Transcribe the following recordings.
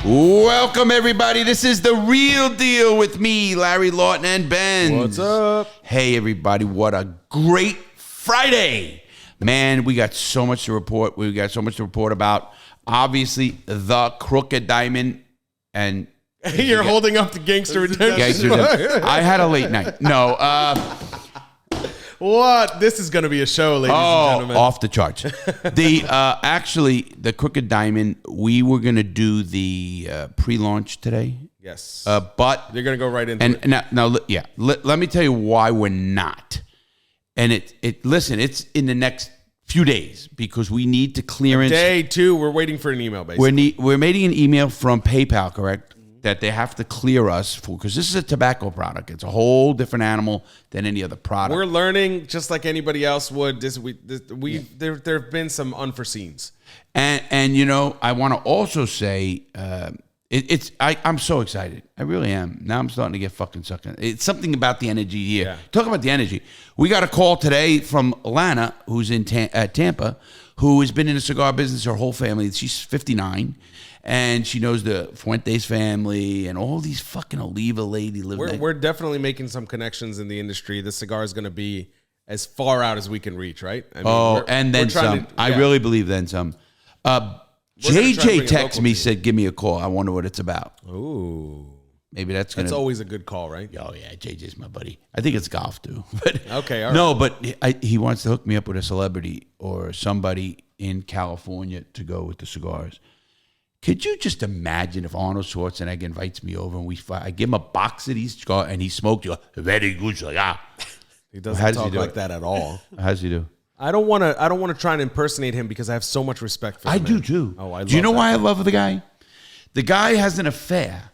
Welcome, everybody. This is The Real Deal with me, Larry, Lawton, and Benz. What's up? Hey, everybody. What a great Friday. Man, we got so much to report. We got so much to report about. Obviously, the Crooked Diamond. And you're holding up the gangster redemption. I had a late night. No. What? This is going to be a show, ladies and gentlemen. Off the charts. Actually, the Crooked Diamond, we were going to do the pre-launch today. Yes. But you're going to go right into it. Let me tell you why we're not. And listen, it's in the next few days because we need to clearance. Day 2, we're waiting for an email, basically. We're making an email from PayPal, correct? That they have to clear us for, because this is a tobacco product. It's a whole different animal than any other product. We're learning just like anybody else would. There have been some unforeseens. And you know, I want to also say, I'm so excited. I really am. Now I'm starting to get fucking sucked in. It's something about the energy here. Yeah. Talk about the energy. We got a call today from Alana, who's in Tampa, who has been in the cigar business her whole family. She's 59. And she knows the Fuentes family and all these fucking Oliva lady living there. We're definitely making some connections in the industry. This cigar is going to be as far out as we can reach, right? I mean, and then some. I really believe then some. JJ texted me, said, give me a call. I wonder what it's about. Ooh. Maybe that's going to... That's always a good call, right? Oh, yeah. JJ's my buddy. I think it's golf, too. But, okay, all right. No, but he wants to hook me up with a celebrity or somebody in California to go with the cigars. Could you just imagine if Arnold Schwarzenegger invites me over and I give him a box of these cigars and he smoked you very good cigar? He doesn't talk like that at all. How's he do? I don't want to try and impersonate him because I have so much respect for him. I do too. Oh, I love do you know that why I love the guy? The guy has an affair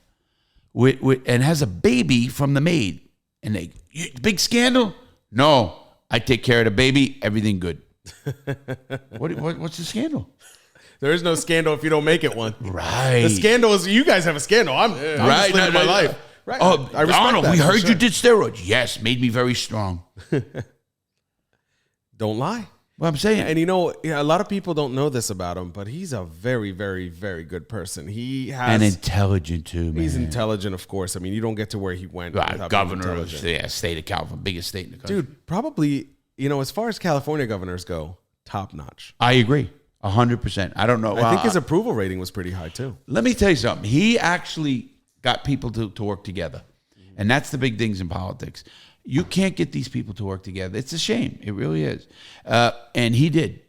with and has a baby from the maid. And big scandal? No, I take care of the baby. Everything good. What's the scandal? There is no scandal if you don't make it one. Right. The scandal is you guys have a scandal. I'm just living my life. Right. Oh, I respect Arnold, that, we heard you did steroids. Yes, made me very strong. Don't lie. Well, I'm saying. And you know, a lot of people don't know this about him, but he's a very, very, very good person. He has... And intelligent, too, man. He's intelligent, of course. I mean, you don't get to where he went. Governor of the state of California, biggest state in the country. Dude, probably, as far as California governors go, top notch. I agree. 100%. I don't know. I think his approval rating was pretty high, too. Let me tell you something. He actually got people to work together. And that's the big things in politics. You can't get these people to work together. It's a shame. It really is. And he did.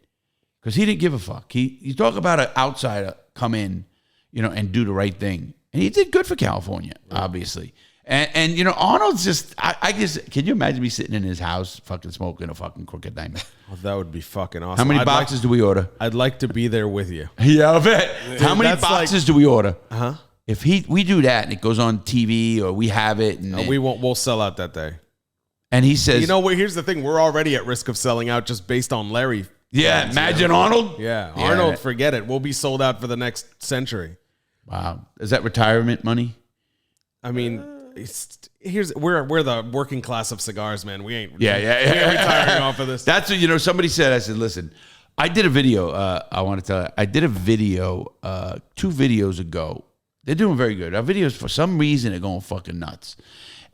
Because he didn't give a fuck. You talk about an outsider come in, and do the right thing. And he did good for California, obviously. And Arnold's just, I guess, can you imagine me sitting in his house fucking smoking a fucking Crooked Diamond? Oh, that would be fucking awesome. How many boxes do we order? I'd like to be there with you. Yeah, I bet. How many boxes do we order? Uh-huh. If we do that and it goes on TV or we have it. And we won't. We'll sell out that day. And he says... here's the thing. We're already at risk of selling out just based on Larry. Yeah, imagine Arnold. Yeah, Arnold, forget it. We'll be sold out for the next century. Wow. Is that retirement money? I mean... we're the working class of cigars, man. We ain't retiring off of this. That's what somebody said. I said, listen, I did a video. I want to tell you, I did a video 2 videos ago. They're doing very good. Our videos, for some reason, are going fucking nuts,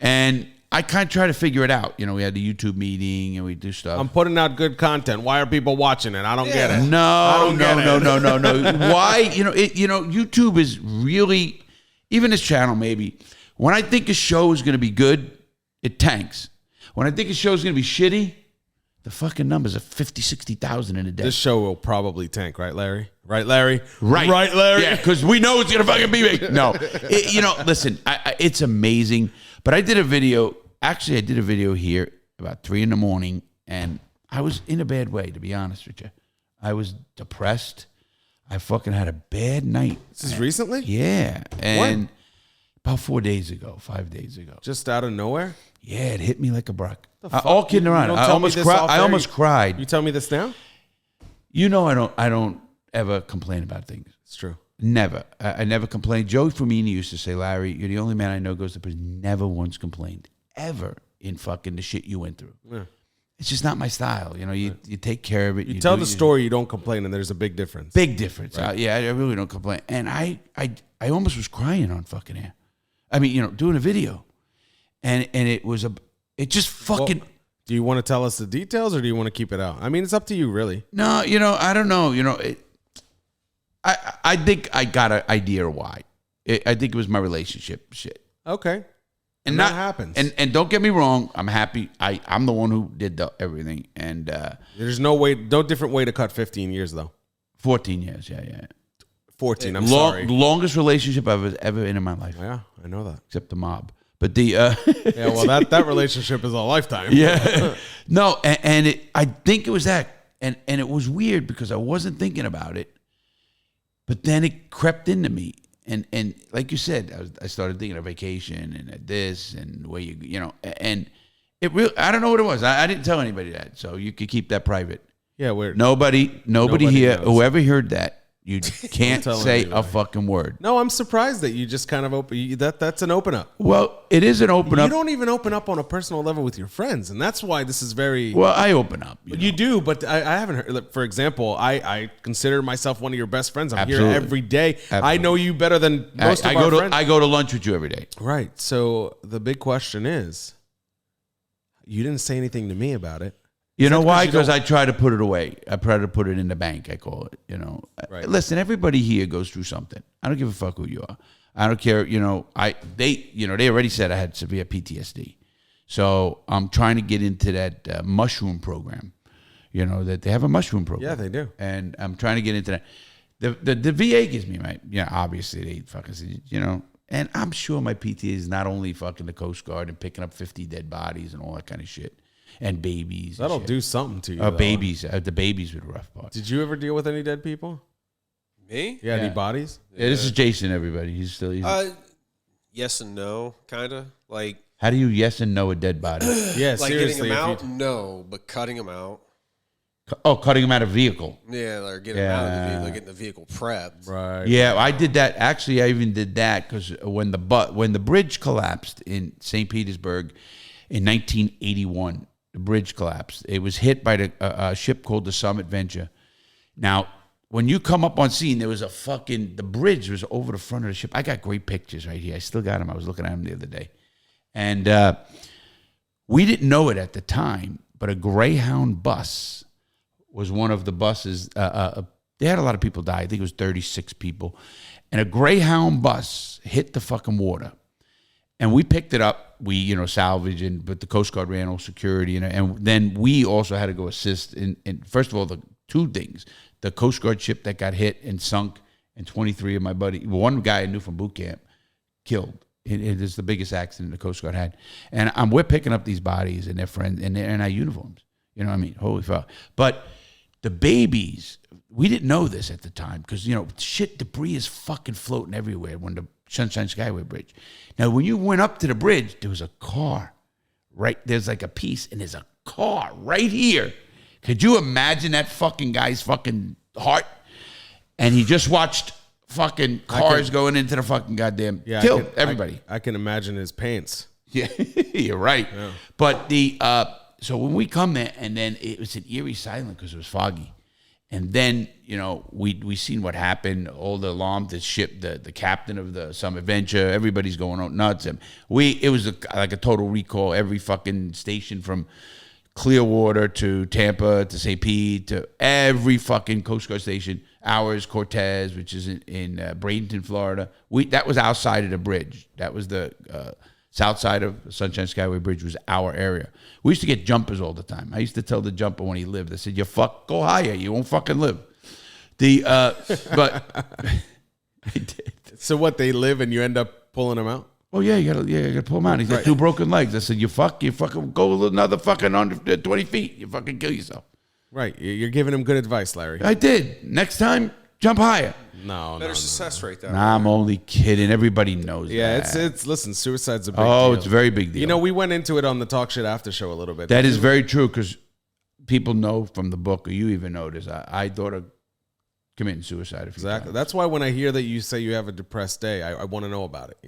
and I kind of try to figure it out. We had the YouTube meeting and we do stuff. I'm putting out good content. Why are people watching it? I don't get it. No. Why? YouTube is really, even this channel maybe. When I think a show is going to be good, it tanks. When I think a show is going to be shitty, the fucking numbers are 50, 60,000 in a day. This show will probably tank, right, Larry? Right, Larry? Right, Larry? Yeah, because we know it's going to fucking be big. No. Listen, it's amazing. But I did a video. Actually, I did a video here about 3 a.m, and I was in a bad way, to be honest with you. I was depressed. I fucking had a bad night. This is recently? Yeah. And... What? About 5 days ago. Just out of nowhere? Yeah, it hit me like a brick. All kidding around. I almost cried. You tell me this now? I don't ever complain about things. It's true. Never. I never complained. Joey Firmini used to say, Larry, you're the only man I know goes to prison. Never once complained. Ever in fucking the shit you went through. Yeah. it's just not my style. You know, you take care of it. You tell the story, you don't complain, and there's a big difference. Big difference. Right. I really don't complain. And I almost was crying on fucking air. I mean, you know, doing a video, and it just fucking. Well, do you want to tell us the details, or do you want to keep it out? I mean, it's up to you, really. No, you know, I don't know. You know, I think I got an idea why. I think it was my relationship shit. Okay. And that happens. And don't get me wrong, I'm happy. I'm the one who did everything. And there's no different way to cut 15 years though. 14 years, yeah. 14. I'm sorry. Longest relationship I've ever in my life. Yeah, I know that. Except the mob. But the yeah, well that relationship is a lifetime. Yeah. No, and I think it was that, and it was weird because I wasn't thinking about it, but then it crept into me. And like you said, I started thinking of vacation and this and where you know, and it really, I don't know what it was. I didn't tell anybody that, so you could keep that private. Yeah, we're nobody here, knows. Whoever heard that, you can't say a fucking word. No, I'm surprised that you just kind of that's an open up. Well, it is an open up. You don't even open up on a personal level with your friends, and that's why this is very. Well, I open up. You do, but I haven't heard. For example, I consider myself one of your best friends. I'm Absolutely. here every day. Absolutely. I know you better than most of our friends. I go to lunch with you every day. Right. So the big question is, you didn't say anything to me about it. You know why? Because I try to put it away. I try to put it in the bank, I call it. You know, right. Listen, everybody here goes through something. I don't give a fuck who you are. I don't care. You know, they already said I had severe PTSD, so I'm trying to get into that mushroom program. You know that they have a mushroom program. Yeah, they do. And I'm trying to get into that. The VA gives me my. Yeah, obviously they fucking. You know, and I'm sure my PTSD is not only fucking the Coast Guard and picking up 50 dead bodies and all that kind of shit. And babies. That'll do something to you. Babies. The babies were the rough part. Did you ever deal with any dead people? Me? Yeah, any bodies? Yeah, this is Jason, everybody. He's still. Yes and no, kind of. Like. How do you yes and no a dead body? Yeah, like seriously. Getting them out? No, but cutting them out. Oh, cutting them out of vehicle. Yeah, or getting them out of the vehicle, getting the vehicle prepped. Right. Yeah, I did that. Actually, I even did that because when the bridge collapsed in St. Petersburg in 1981. The bridge collapsed. It was hit by a ship called the Summit Venture. Now, when you come up on scene, there was the bridge was over the front of the ship. I got great pictures right here. I still got them. I was looking at them the other day. And we didn't know it at the time, but a Greyhound bus was one of the buses. They had a lot of people die. I think it was 36 people. And a Greyhound bus hit the fucking water. And we picked it up. We, salvaged, but the Coast Guard ran all security. And then we also had to go assist in first of all, the two things. The Coast Guard ship that got hit and sunk, and 23 of my one guy I knew from boot camp, killed. It is the biggest accident the Coast Guard had. And we're picking up these bodies and their friends and they're in our uniforms. You know what I mean? Holy fuck. But the babies, we didn't know this at the time because, debris is fucking floating everywhere when the Sunshine Skyway Bridge. Now, when you went up to the bridge, there was a car, right? There's like a piece, and there's a car right here. Could you imagine that fucking guy's fucking heart? And he just watched fucking cars going into the fucking goddamn, killed everybody. I can imagine his pants. Yeah, you're right. Yeah. But so when we come there, and then it was an eerie silence because it was foggy. And then, we seen what happened, all the alarms, the ship, the captain of the Summit Venture, everybody's going out nuts. And it was like a total recall. Every fucking station from Clearwater to Tampa to St. Pete to every fucking Coast Guard station, ours, Cortez, which is in Bradenton, Florida. That was outside of the bridge. That was the south side of Sunshine Skyway Bridge was our area. We used to get jumpers all the time. I used to tell the jumper when he lived, I said, go higher, you won't fucking live. But I did. So what, they live and you end up pulling them out? Oh yeah, you gotta pull him out. He's got two broken legs. I said, you fucking go another fucking under 20 feet. You fucking kill yourself. Right. You're giving him good advice, Larry. I did. Next time, jump higher. Better success rate though. Nah, I'm only kidding. Everybody knows that. Yeah, it's listen, suicide's a big deal. It's a very big deal. We went into it on the Talk Shit After Show a little bit. That is very true because people know from the book, or you even know this, I thought of committing suicide. Exactly. That's why when I hear that you say you have a depressed day, I want to know about it,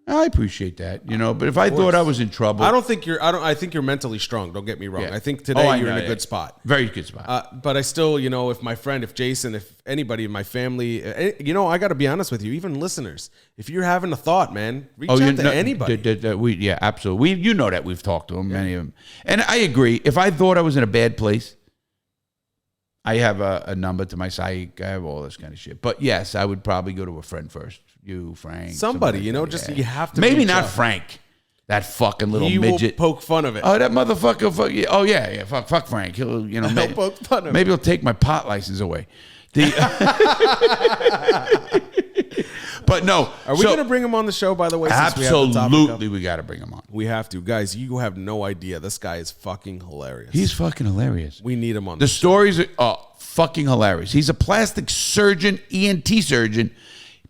I appreciate that, but if I thought I was in trouble. I think you're mentally strong. Don't get me wrong. Yeah. I think today you're in a yeah. good spot. Very good spot. But I still, if Jason, if anybody in my family, I got to be honest with you, even listeners, if you're having a thought, man, reach out to anybody. Absolutely. You know that we've talked to them, many of them. And I agree. If I thought I was in a bad place, I have a number to my psych. I have all this kind of shit. But yes, I would probably go to a friend first. You, Frank. Somebody, you have to. Maybe not Frank. That fucking little midget. Will poke fun of it. Oh, that motherfucker. Oh, yeah. Fuck Frank. He'll, He'll poke fun of it. Maybe he'll take my pot license away. But no. Are we going to bring him on the show, by the way? Absolutely, we got to bring him on. We have to. Guys, you have no idea. This guy is fucking hilarious. He's fucking hilarious. We need him on the stories are fucking hilarious. He's a plastic surgeon, ENT surgeon,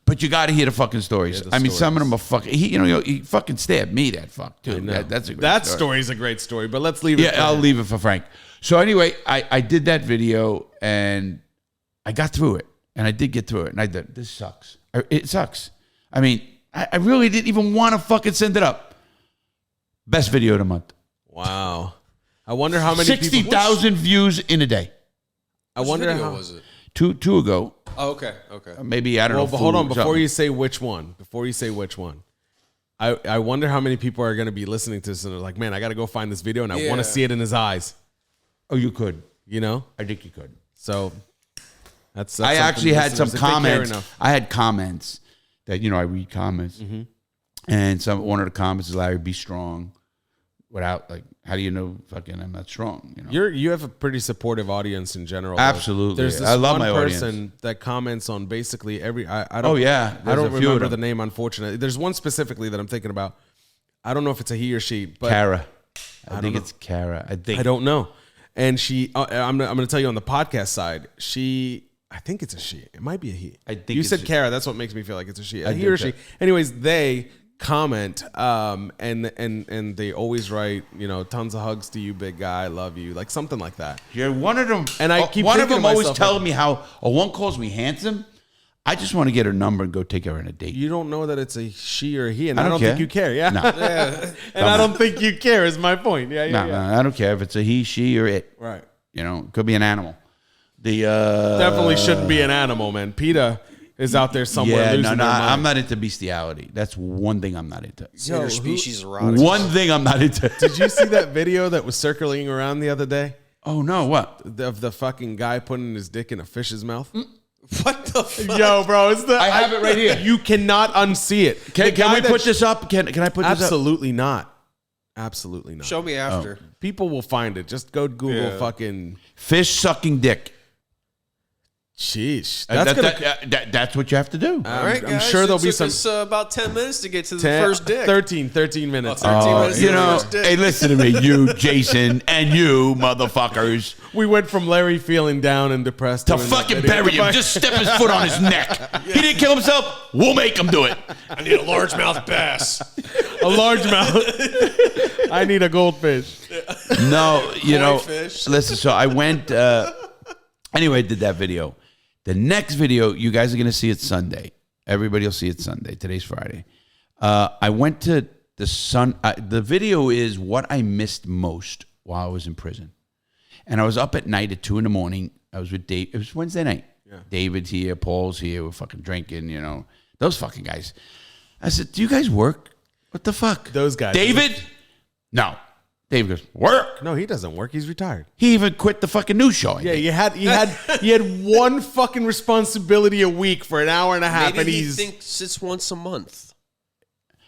but you got to hear the fucking stories. Some of them are fucking. He fucking stabbed me. That fuck too. That's a great story. Story's a great story. But let's leave it. Yeah, I'll leave it for Frank. So anyway, I did that video and I got through it, and I did get through it, and I did. This sucks. It sucks. I really didn't even want to fucking send it up. Best video of the month. Wow. I wonder how many 60,000 views in a day. Which video was it? Two ago. Oh, okay. Maybe, I don't know. But hold on, before you say which one, I wonder how many people are going to be listening to this and they're like, man, I got to go find this video and I want to see it in his eyes. Oh, you could. I think you could. So that's I actually had some comments. I had comments that, I read comments. Mm-hmm. And one of the comments is, Larry, be strong. Without, how do you know fucking I'm not strong? You have a pretty supportive audience in general. Absolutely. There's this I love my person audience that comments on basically every. I don't. Oh yeah. I don't remember the name, unfortunately. There's one specifically that I'm thinking about. I don't know if it's a he or she, but Kara. I think it's Kara. I don't know. And she, I'm going to tell you on the podcast side. I think it's a she. It might be a he. I think you said Kara. That's what makes me feel like it's a she. A he or she. So. Anyways, they comment and they always write, tons of hugs to you, big guy, I love you, like something like that. Yeah, one of them. And I keep one of thinking them to always myself, telling me how. One calls me handsome. I just want to get her number and go take her on a date. You don't know that it's a she or a he, and I don't care. think you care. Yeah, no. And I don't think you care. Is my point. Yeah. No, I don't care if it's a he, she, or it. Right. It could be an animal. Definitely shouldn't be an animal, man. PETA is out there somewhere losing their mind. I'm not into bestiality. That's one thing I'm not into. Interspecies erotics. One thing I'm not into. Did you see that video that was circling around the other day? Oh no, what? Of the fucking guy putting his dick in a fish's mouth? What the fuck? Yo, bro, I have it right here. You cannot unsee it. Can we put this up? Can I put this up? Absolutely not. Absolutely not. Show me after. People will find it. Just go Google fucking fish sucking dick. Sheesh. That's what you have to do. All right, guys. I'm sure there'll be some. It's about 10 minutes to get to the first dick. 13 minutes. 13 minutes to the first dick. Hey, listen to me, you, Jason, and you, motherfuckers. We went from Larry feeling down and depressed to fucking bury him. Just step his foot on his neck. He didn't kill himself. We'll make him do it. I need a largemouth bass. A largemouth. I need a goldfish. No, fish. Listen, so I went, anyway, I did that video. The next video, you guys are going to see it Sunday. Everybody will see it Sunday. Today's Friday. I went to the video is what I missed most while I was in prison. And I was up at night at 2 a.m. I was with Dave. It was Wednesday night. Yeah. David's here. Paul's here. We're fucking drinking, Those fucking guys. I said, do you guys work? What the fuck? Those guys. David? No. Dave goes, work. No, he doesn't work. He's retired. He even quit the fucking news show. Yeah, you had one fucking responsibility a week for an hour and a half, Maybe and he thinks it's once a month.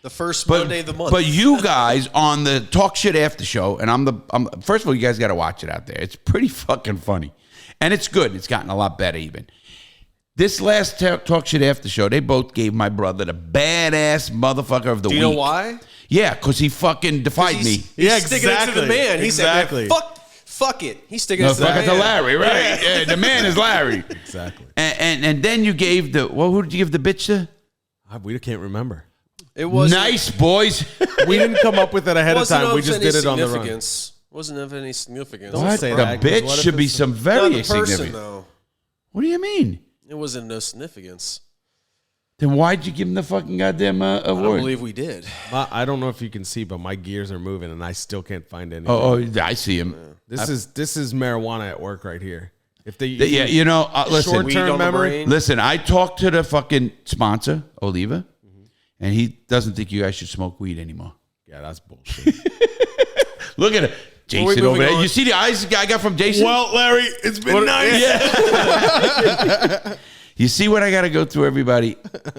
The first Monday of the month. But you guys on the Talk Shit After show, and I'm first of all, you guys got to watch it out there. It's pretty fucking funny, and it's good. It's gotten a lot better even. This last Talk Shit After show, they both gave my brother the badass motherfucker of the week. Do you know why? Yeah, because he fucking defied me. He's sticking it to the man. He said, man, fuck it. He's sticking it to the man. Fuck it to Larry, right? Yeah, the man is Larry. Exactly. And then you gave who did you give the bitch to? We can't remember. It was nice, boys. We didn't come up with it ahead of time. We just did it on the run. Wasn't of any significance. Don't say that. The bitch should be some very significant. Though. What do you mean? It wasn't no significance. Then why'd you give him the fucking goddamn award? I don't believe we did. I don't know if you can see, but my gears are moving, and I still can't find anything. Oh, I see him. This is marijuana at work right here. If they Yeah, listen. short-term memory. Listen, I talked to the fucking sponsor, Oliva, and he doesn't think you guys should smoke weed anymore. Yeah, that's bullshit. Look at it. Jason over there. You see the eyes I got from Jason? Well, Larry, it's been nice. Yeah. You see what I got to go through, everybody?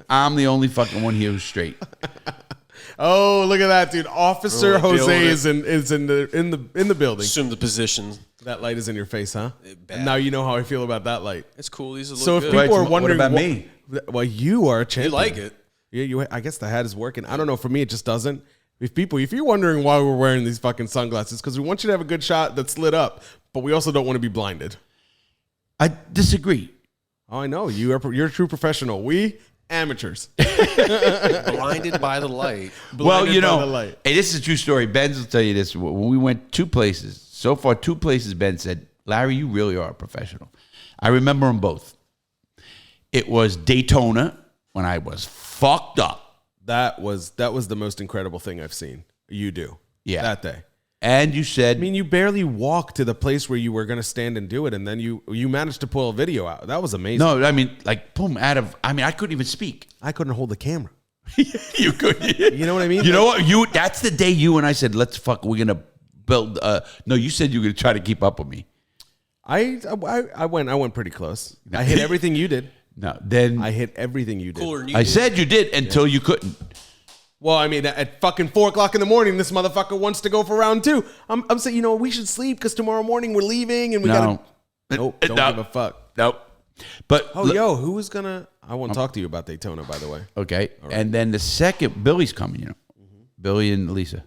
I'm the only fucking one here who's straight. Oh, look at that, dude! Officer Jose is in the building. Assume the position. That light is in your face, huh? And now you know how I feel about that light. It's cool. These look So if good. people are wondering what about me? Well, you are a champion. You like it? Yeah, I guess the hat is working. I don't know. For me, it just doesn't. If you're wondering why we're wearing these fucking sunglasses, because we want you to have a good shot that's lit up, but we also don't want to be blinded. I disagree. Oh, I know. You're a true professional. We amateurs. Blinded by the light. Well, Blinded by the light. hey, this is a true story. Benz will tell you this. When we went 2 places, so far 2 places, Ben said, Larry, you really are a professional. I remember them both. It was Daytona when I was fucked up. That was the most incredible thing I've seen you do. Yeah. That day. And you said, I mean, you barely walked to the place where you were going to stand and do it, and then you managed to pull a video out. That was amazing. no, I mean, like, boom, I couldn't even speak. I couldn't hold the camera. You could. You know what I mean? You know what? That's the day you and I said, we're going to build. No, you said you were going to try to keep up with me. I went pretty close. I hit everything you did. No, then I hit everything you did. Cooler than you I did. said you did until you couldn't. Well, I mean, at fucking 4:00 in the morning, this motherfucker wants to go for round 2. I'm saying, we should sleep because tomorrow morning we're leaving and we gotta. Nope, don't give a fuck. Nope. But Who was gonna? I won't talk to you about Daytona, by the way. okay, and then the second, Billy's coming. Billy and Lisa.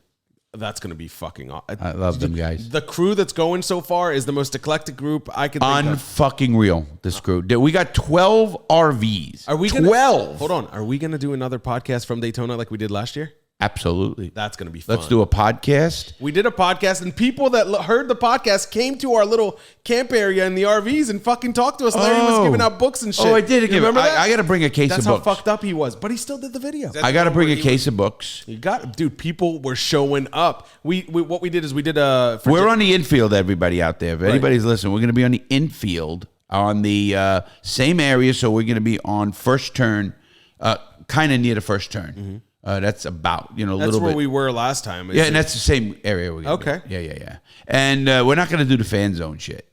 That's gonna be fucking awesome. I love them guys. The crew that's going so far is the most eclectic group I could think of. Unfucking real. This crew. We got 12 RVs. Are we 12? Hold on. Are we gonna do another podcast from Daytona like we did last year? Absolutely. That's gonna be fun. Let's do a podcast. We did a podcast, and people that heard the podcast came to our little camp area in the RVs and fucking talked to us. Larry was giving out books and shit. Oh, I did. You remember that? I got to bring a case That's of how books. fucked up he was, but he still did the video. I got to bring a case of books. You got, dude. People were showing up. What we did is we did a. We're on the infield, everybody out there. If anybody's listening, we're going to be on the infield on the same area. So we're going to be on first turn, kind of near the first turn. Mm-hmm. That's about, a little bit. That's where we were last time. Yeah, and that's the same area we're going to be. Yeah. And we're not going to do the fan zone shit.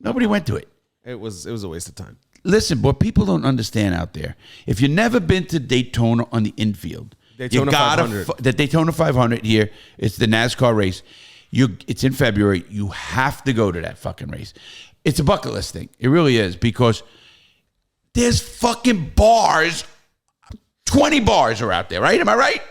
Nobody went to it. It was a waste of time. Listen, what people don't understand out there, if you've never been to Daytona on the infield, Daytona 500. The Daytona 500 here, it's the NASCAR race. It's in February. You have to go to that fucking race. It's a bucket list thing. It really is, because there's fucking bars. 20 bars are out there, right? Am I right?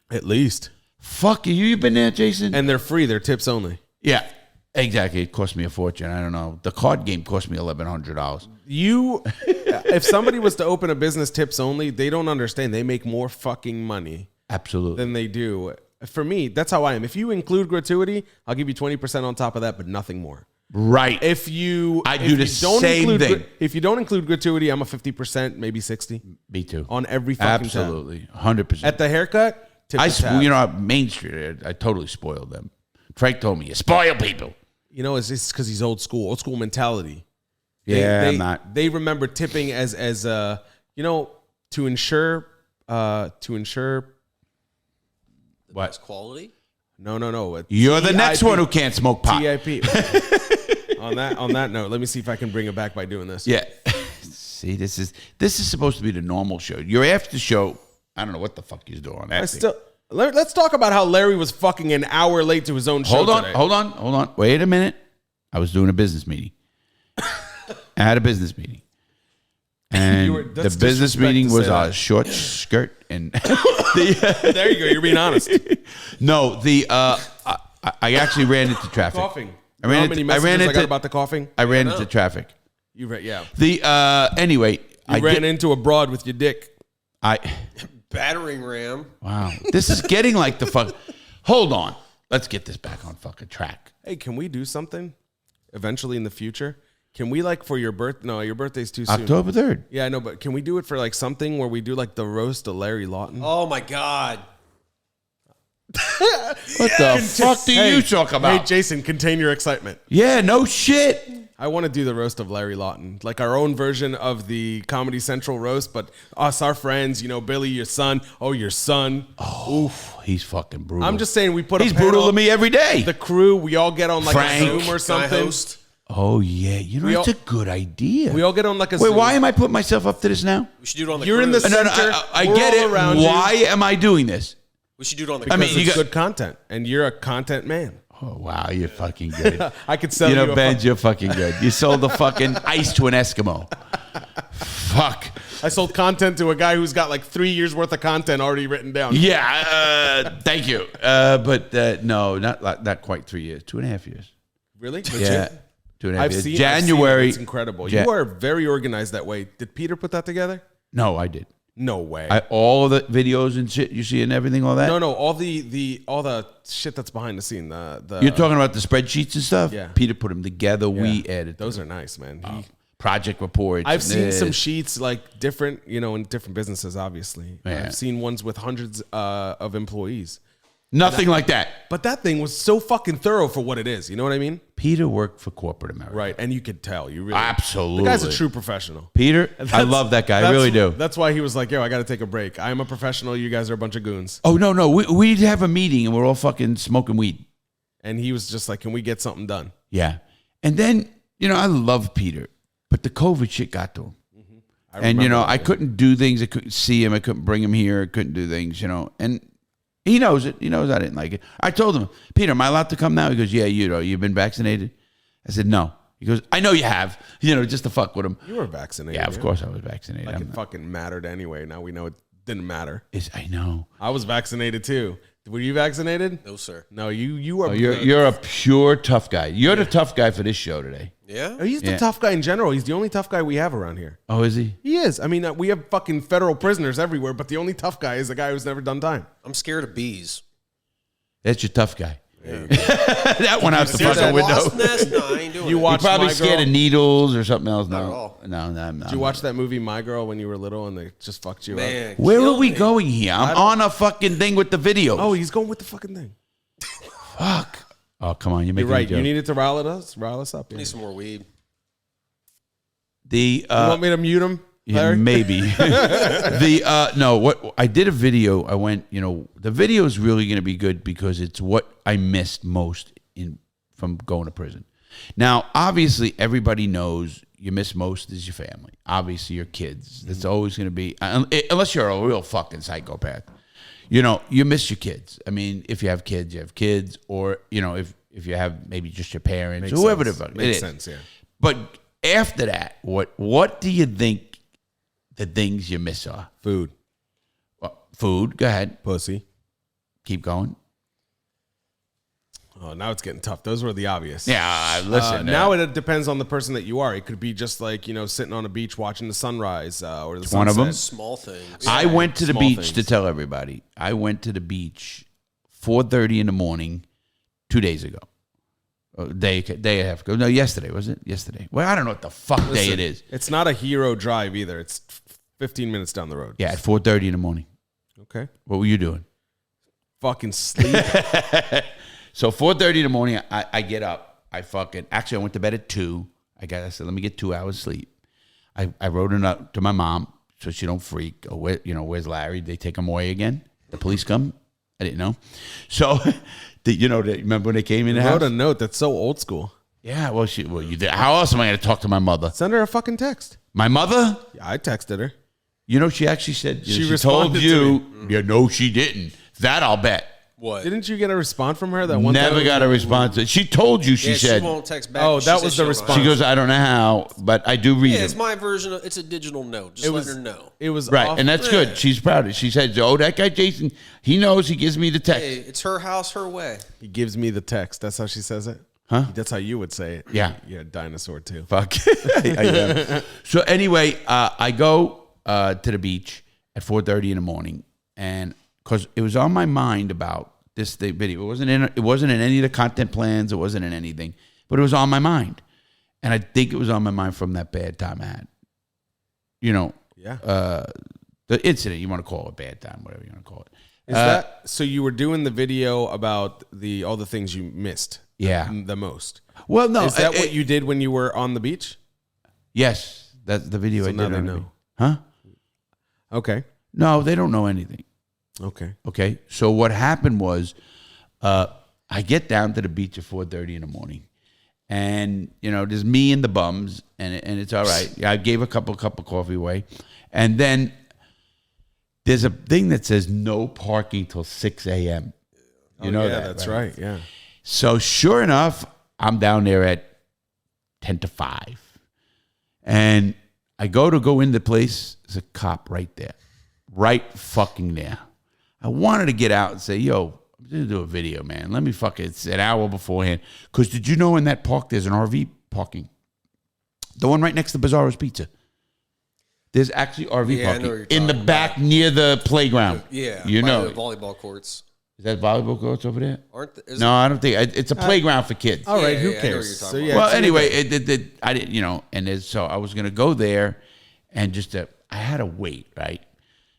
At least. Fuck you. You been there, Jason? And they're free. They're tips only. Yeah, exactly. It cost me a fortune. I don't know. The card game cost me $1,100. If somebody was to open a business tips only, they don't understand. They make more fucking money. Absolutely. Than they do. For me, that's how I am. If you include gratuity, I'll give you 20% on top of that, but nothing more. Right. If you do the same thing. If you don't include gratuity, I'm a 50%, maybe 60. Me too. On every fucking Absolutely. 100%. At the haircut, tip the tab. On Main Street, I totally spoiled them. Frank told me, you spoil people. It's because he's old school mentality. I'm not. They remember tipping as to ensure What? Quality? No. You're the next one who can't smoke pot. TIP. On that note, let me see if I can bring it back by doing this. Yeah. See, this is supposed to be the normal show. Your after show, I don't know what the fuck he's doing. Let's talk about how Larry was fucking an hour late to his own show today. Hold on. Wait a minute. I was doing a business meeting. I had a business meeting. And the business meeting was a short skirt and there you go. You're being honest. No, I actually ran into traffic. Coughing. I ran into about the coughing. I ran into traffic. Yeah. Anyway, I ran into a broad with your dick. Battering ram. Wow. This is getting like the fuck. Hold on. Let's get this back on fucking track. Hey, can we do something eventually in the future? Can we like for your birth? No, your birthday's too soon. October 3rd. Yeah, I know, but can we do it for like something where we do like the roast of Larry Lawton? Oh my God. What the fuck do you talk about? Hey, Jason, contain your excitement. Yeah, no shit. I want to do the roast of Larry Lawton, like our own version of the Comedy Central roast, but us, our friends, Billy, your son. Oh, your son. Oh, oof, he's fucking brutal. I'm just saying we put He's brutal to me every day. The crew, we all get on like Frank, a Zoom or something. Host. Oh, yeah. That's a good idea. We all get on like a Wait, Zoom. why am I putting myself up to this now? We should do it on the You're in the cruise. center. I We're get all it. around you. Why am I doing this? We should do it on the Because cruise. it's good content, and you're a content man. Oh, wow, you're fucking good. I could sell you. Benz, you're fucking good. You sold the fucking ice to an Eskimo. Fuck. I sold content to a guy who's got like 3 years worth of content already written down. Yeah, thank you. But no, not quite 3 years. 2.5 years. Really? Yeah, Legit? 2.5 I've years. seen January. It's incredible. You are very organized that way. Did Peter put that together? No, I did. No way. All of the videos and shit you see and everything, all that. No, all the shit that's behind the scene. The You're talking about the spreadsheets and stuff. Yeah. Peter put them together. We added those are nice, man. project reports. I've seen some sheets like different, in different businesses. Obviously, Yeah. I've seen ones with hundreds of employees. Nothing like that. But that thing was so fucking thorough for what it is. You know what I mean? Peter worked for corporate America. Right, and you could tell. You really Absolutely. The guy's a true professional. Peter, I love that guy. I really do. That's why he was like, "Yo, I got to take a break. I'm a professional. You guys are a bunch of goons." Oh, no. We'd have a meeting and we're all fucking smoking weed. And he was just like, "Can we get something done?" Yeah. And then, I love Peter, but the COVID shit got to him. And, I couldn't do things. I couldn't see him. I couldn't bring him here. I couldn't do things, and he knows it. He knows I didn't like it. I told him, Peter, am I allowed to come now? He goes, yeah, you've been vaccinated. I said, no. He goes, I know you have, just to fuck with him. You were vaccinated. Yeah, of course I was vaccinated. Like it fucking mattered anyway. Now we know it didn't matter. I know. I was vaccinated too. Were you vaccinated? No, sir. No, you are. Oh, you're a pure tough guy. You're the tough guy for this show today. Yeah? He's the tough guy in general. He's the only tough guy we have around here. Oh, is he? He is. I mean, we have fucking federal prisoners everywhere, but the only tough guy is the guy who's never done time. I'm scared of bees. That's your tough guy. That went out the fucking window. Wasp nest? No, I ain't doing You it. watch You're probably My scared Girl? of needles or something else. Not at No, all. no. Did you watch that movie My Girl when you were little and they just fucked you up? Man, Where are kill we me. going here? I'm on a fucking thing with the video. Oh, he's going with the fucking thing. Fuck. Oh, come on. You're You're making right. a joke. You needed to rile us up. I need some more weed. You you want me to mute him? yeah, Larry? maybe. What I did a video. I went, the video is really going to be good because it's what I missed most from going to prison. Now, obviously, everybody knows you miss most is your family. Obviously, your kids. That's always going to be, unless you're a real fucking psychopath. You miss your kids. I mean, if you have kids, you have kids, or if you have maybe just your parents, Makes whoever sense. the fuck. Makes sense, yeah. But after that, what do you think the things you miss are? Food, Well, food. Go ahead. pussy. Keep going. Oh, now it's getting tough. Those were the obvious. Yeah, listen. Now it depends on the person that you are. It could be just like, sitting on a beach watching the sunrise or the sunset. one of them. Small things. I went to the Small beach things. to tell everybody. I went to the beach 4:30 in the morning 2 days ago. Day and a half ago. No, yesterday, was it? Yesterday. Well, I don't know what the fuck day it is. It's not a hero drive either. It's 15 minutes down the road. Yeah, at 4:30 in the morning. Okay. What were you doing? Fucking sleep. So 4:30 in the morning, I get up. I went to bed at 2. I said, let me get 2 hours sleep. I wrote a note to my mom so she don't freak. Oh, where's Larry? They take him away again? The police come? I didn't know. So, remember when they came in the house? Wrote a note that's so old school. Yeah, well, you did. How else am I going to talk to my mother? Send her a fucking text. My mother? Yeah, I texted her. She actually said, She she told responded to you. Yeah, no, she didn't. That I'll bet. What? Didn't you get a response from her that one Never time? got a response. She told you, she said. She won't text back. Oh, She that said was she the don't know response. how. She goes, I don't know how, but I do read Yeah, it. it's my version of it's a digital note. Just let her know. It was Right, off- and that's good. She's proud of it. She said, oh, that guy Jason, he knows, he gives me the text. Hey, it's her house, her way. He gives me the text. That's how she says it? Huh? That's how you would say it. Yeah. Yeah, dinosaur too. Fuck. I am. So anyway, I go to the beach at 4:30 in the morning, and because it was on my mind about this video. It wasn't in any of the content plans. It wasn't in anything, but it was on my mind. And I think it was on my mind from that bad time I had. The incident, you want to call it bad time, whatever you want to call it. Is that so? You were doing the video about all the things you missed. Yeah, the most. Well, no, is that what you did when you were on the beach? Yes, that's the video. So I did. Now they know, huh? Okay. No, they don't know anything. Okay. So what happened was, I get down to the beach at 4:30 in the morning, and there's me and the bums, and it's all right. Yeah, I gave a cup of coffee away, and then there's a thing that says no parking till 6 a.m. That's right. Yeah. So sure enough, I'm down there at 10 to 5, and I go in the place. There's a cop right there, right fucking there. I wanted to get out and say, yo, I'm going to do a video, man. Let me it's an hour beforehand. Because did you know in that park there's an RV parking? The one right next to Bizarro's Pizza. There's actually RV parking in the back near the playground. Yeah, the volleyball courts. Is that volleyball courts over there? No, I don't think. It's a playground for kids. All right, who cares? So, well, anyway, I didn't, so I was going to go there and I had to wait, right?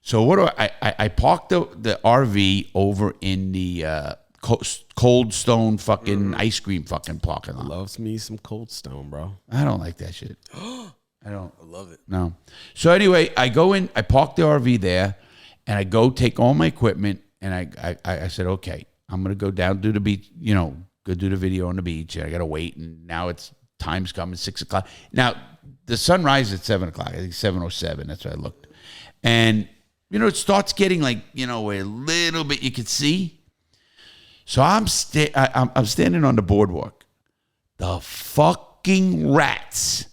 So what do I parked the RV over in the Cold Stone fucking ice cream fucking parking lot. Loves me some Cold Stone, bro. I don't like that shit. I love it. No. So anyway, I go in, I park the RV there, and I go take all my equipment, and I said, okay, I'm going to go down to the beach, go do the video on the beach. And I got to wait, and now time's coming, 6 o'clock. Now, the sun rises at 7 o'clock. I think 7:07. That's what I looked. And, it starts getting a little bit you could see. So I'm standing on the boardwalk. The fucking rats.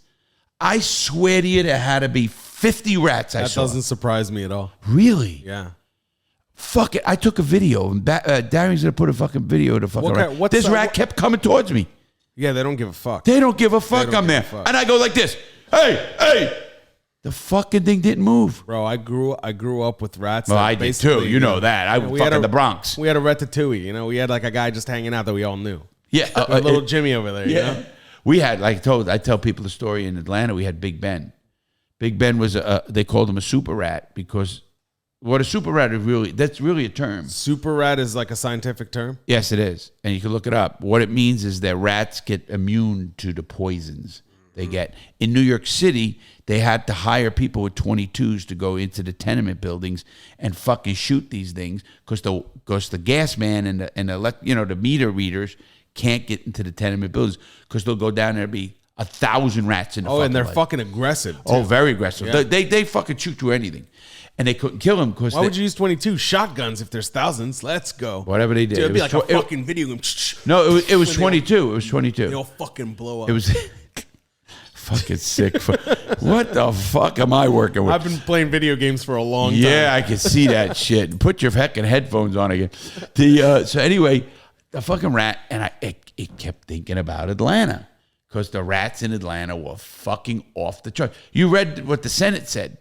I swear to you, there had to be 50 rats I saw. That doesn't surprise me at all. Really? Yeah. Fuck it. I took a video. And Darian's going to put a fucking video of the fucking rat. This rat kept coming towards me. Yeah, they don't give a fuck. They don't give a fuck. I'm there. And I go like this. Hey. The fucking thing didn't move. Bro, I grew up with rats. Well, I did too. You know that. I was fucking the Bronx. We had a ratatouille. We had a guy just hanging out that we all knew. Yeah. Little Jimmy over there, Yeah. We had, I tell people the story in Atlanta, we had Big Ben. Big Ben was, they called him a super rat because what a super rat is that's really a term. Super rat is like a scientific term? Yes, it is. And you can look it up. What it means is that rats get immune to the poisons they get. In New York City, they had to hire people with 22s to go into the tenement buildings and fucking shoot these things because the gas man and the meter readers can't get into the tenement buildings because they'll go down there and be 1,000 rats in the and they're fucking aggressive too. Oh, very aggressive. Yeah. They fucking shoot through anything. And they couldn't kill him because why would you use 22 shotguns if there's thousands? Let's go. Whatever they did. Dude, it'd be like a fucking video game. No, it was 22. It was 22. They'll fucking blow up. It was fucking sick. What the fuck am I working with? I've been playing video games for a long time. Yeah, I can see that shit. Put your fucking headphones on again. So anyway, the fucking rat, and it kept thinking about Atlanta because the rats in Atlanta were fucking off the chart. You read what the Senate said.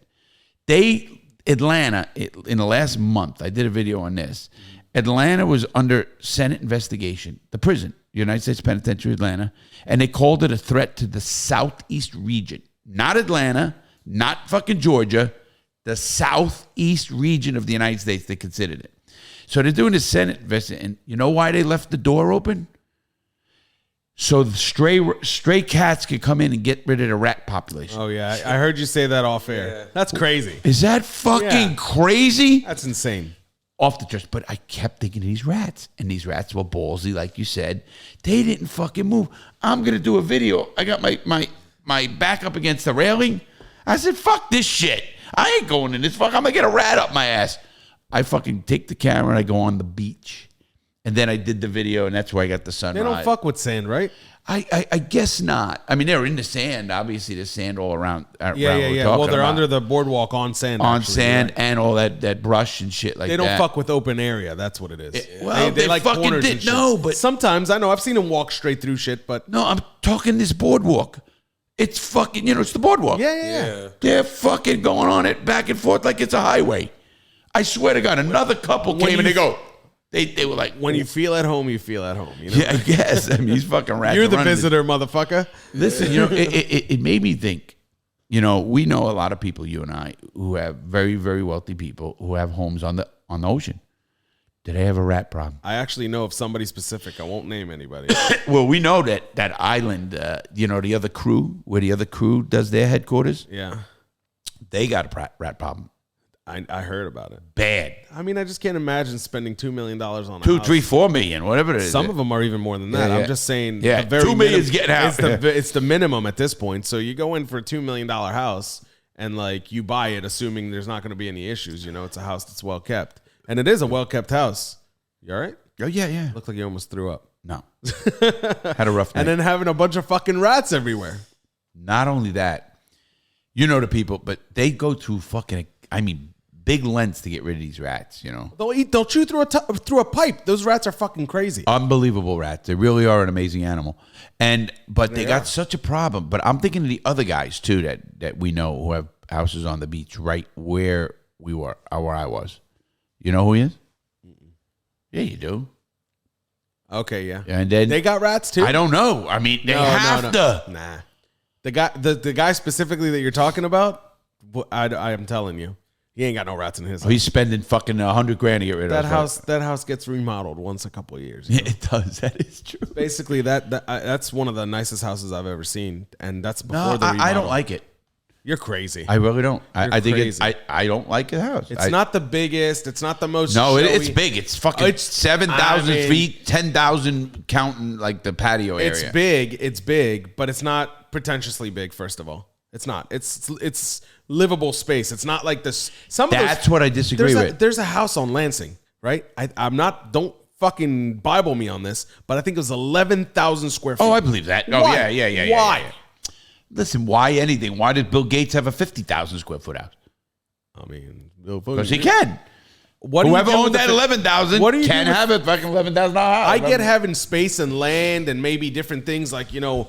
Atlanta, in the last month, I did a video on this. Atlanta was under Senate investigation, the prison, United States Penitentiary, Atlanta, and they called it a threat to the Southeast region. Not Atlanta, not fucking Georgia, the Southeast region of the United States, they considered it. So they're doing the Senate investigation, and you know why they left the door open? So the stray cats could come in and get rid of the rat population. Oh, yeah. I heard you say that off air. Yeah. That's crazy. Is that fucking crazy? That's insane. Off the church. But I kept thinking of these rats. And these rats were ballsy, like you said. They didn't fucking move. I'm going to do a video. I got my back up against the railing. I said, fuck this shit. I ain't going in this fuck. I'm going to get a rat up my ass. I fucking take the camera and I go on the beach. And then I did the video, and that's where I got the sunrise. They don't fuck with sand, right? I guess not. I mean, they're in the sand. Obviously, there's sand all around. Yeah. Well, they're under the boardwalk on sand. On sand, right? And all that brush and shit like that. They don't fuck with open area. That's what it is. They like fucking corners did. No, but sometimes I know I've seen them walk straight through shit. But no, I'm talking this boardwalk. It's fucking, it's the boardwalk. Yeah. They're fucking going on it back and forth like it's a highway. I swear to God, another couple came and they go. They were like, when you feel at home, you feel at home. You know? Yeah, I guess. I mean, these fucking rats. You're the visitor, motherfucker. Listen, you know, it made me think. You know, we know a lot of people, you and I, who have very, very wealthy people who have homes on the ocean. Do they have a rat problem? I actually know of somebody specific. I won't name anybody. Well, we know that island, you know, the other crew, where the other crew does their headquarters. Yeah. They got a rat problem. I heard about it. Bad. I mean, I just can't imagine spending $2 million on a $2, house. $3, $4 million, whatever it is. Some of them are even more than that. Yeah. I'm just saying. Yeah, the very $2 million's getting out. It's the minimum at this point. So you go in for a $2 million house and like you buy it, assuming there's not going to be any issues. You know, it's a house that's well kept, and it is a well kept house. You all right? Oh yeah. Looked like you almost threw up. No, had a rough night. And then having a bunch of fucking rats everywhere. Not only that, you know the people, but they go through fucking. I mean, big lengths to get rid of these rats. You know, They'll chew through a pipe. Those rats are fucking crazy. Unbelievable rats. They really are an amazing animal. But they got such a problem. But I'm thinking of the other guys too that we know who have houses on the beach right where we were, where I was. You know who he is? Yeah, you do. Okay, yeah. And then they got rats too. I don't know. I mean, they have to. Nah, the guy specifically that you're talking about, I am telling you, he ain't got no rats in his house. He's spending fucking $100,000 to get rid of that house. That house gets remodeled once a couple of years. Yeah, it does. That is true. Basically, that's one of the nicest houses I've ever seen, and that's before the remodel. I don't like it. You're crazy. I really don't. I think crazy. I don't like the house. It's not the biggest. It's not the most. No, showy. it's big. It's fucking 7,000 feet, 10,000 counting like the patio area. It's big, but it's not pretentiously big. First of all, it's not. It's livable space. It's not like this. That's what I disagree with. There's a house on Lansing, right? I'm not. Don't fucking Bible me on this, but I think it was 11,000 square feet. Oh, I believe that. Oh, Why? Yeah. Why? Yeah. Listen, why anything? Why did Bill Gates have a 50,000 square foot house? I mean, because he can. Whoever owns that 11,000 can have a fucking $11,000 house. I get having space and land and maybe different things like, you know,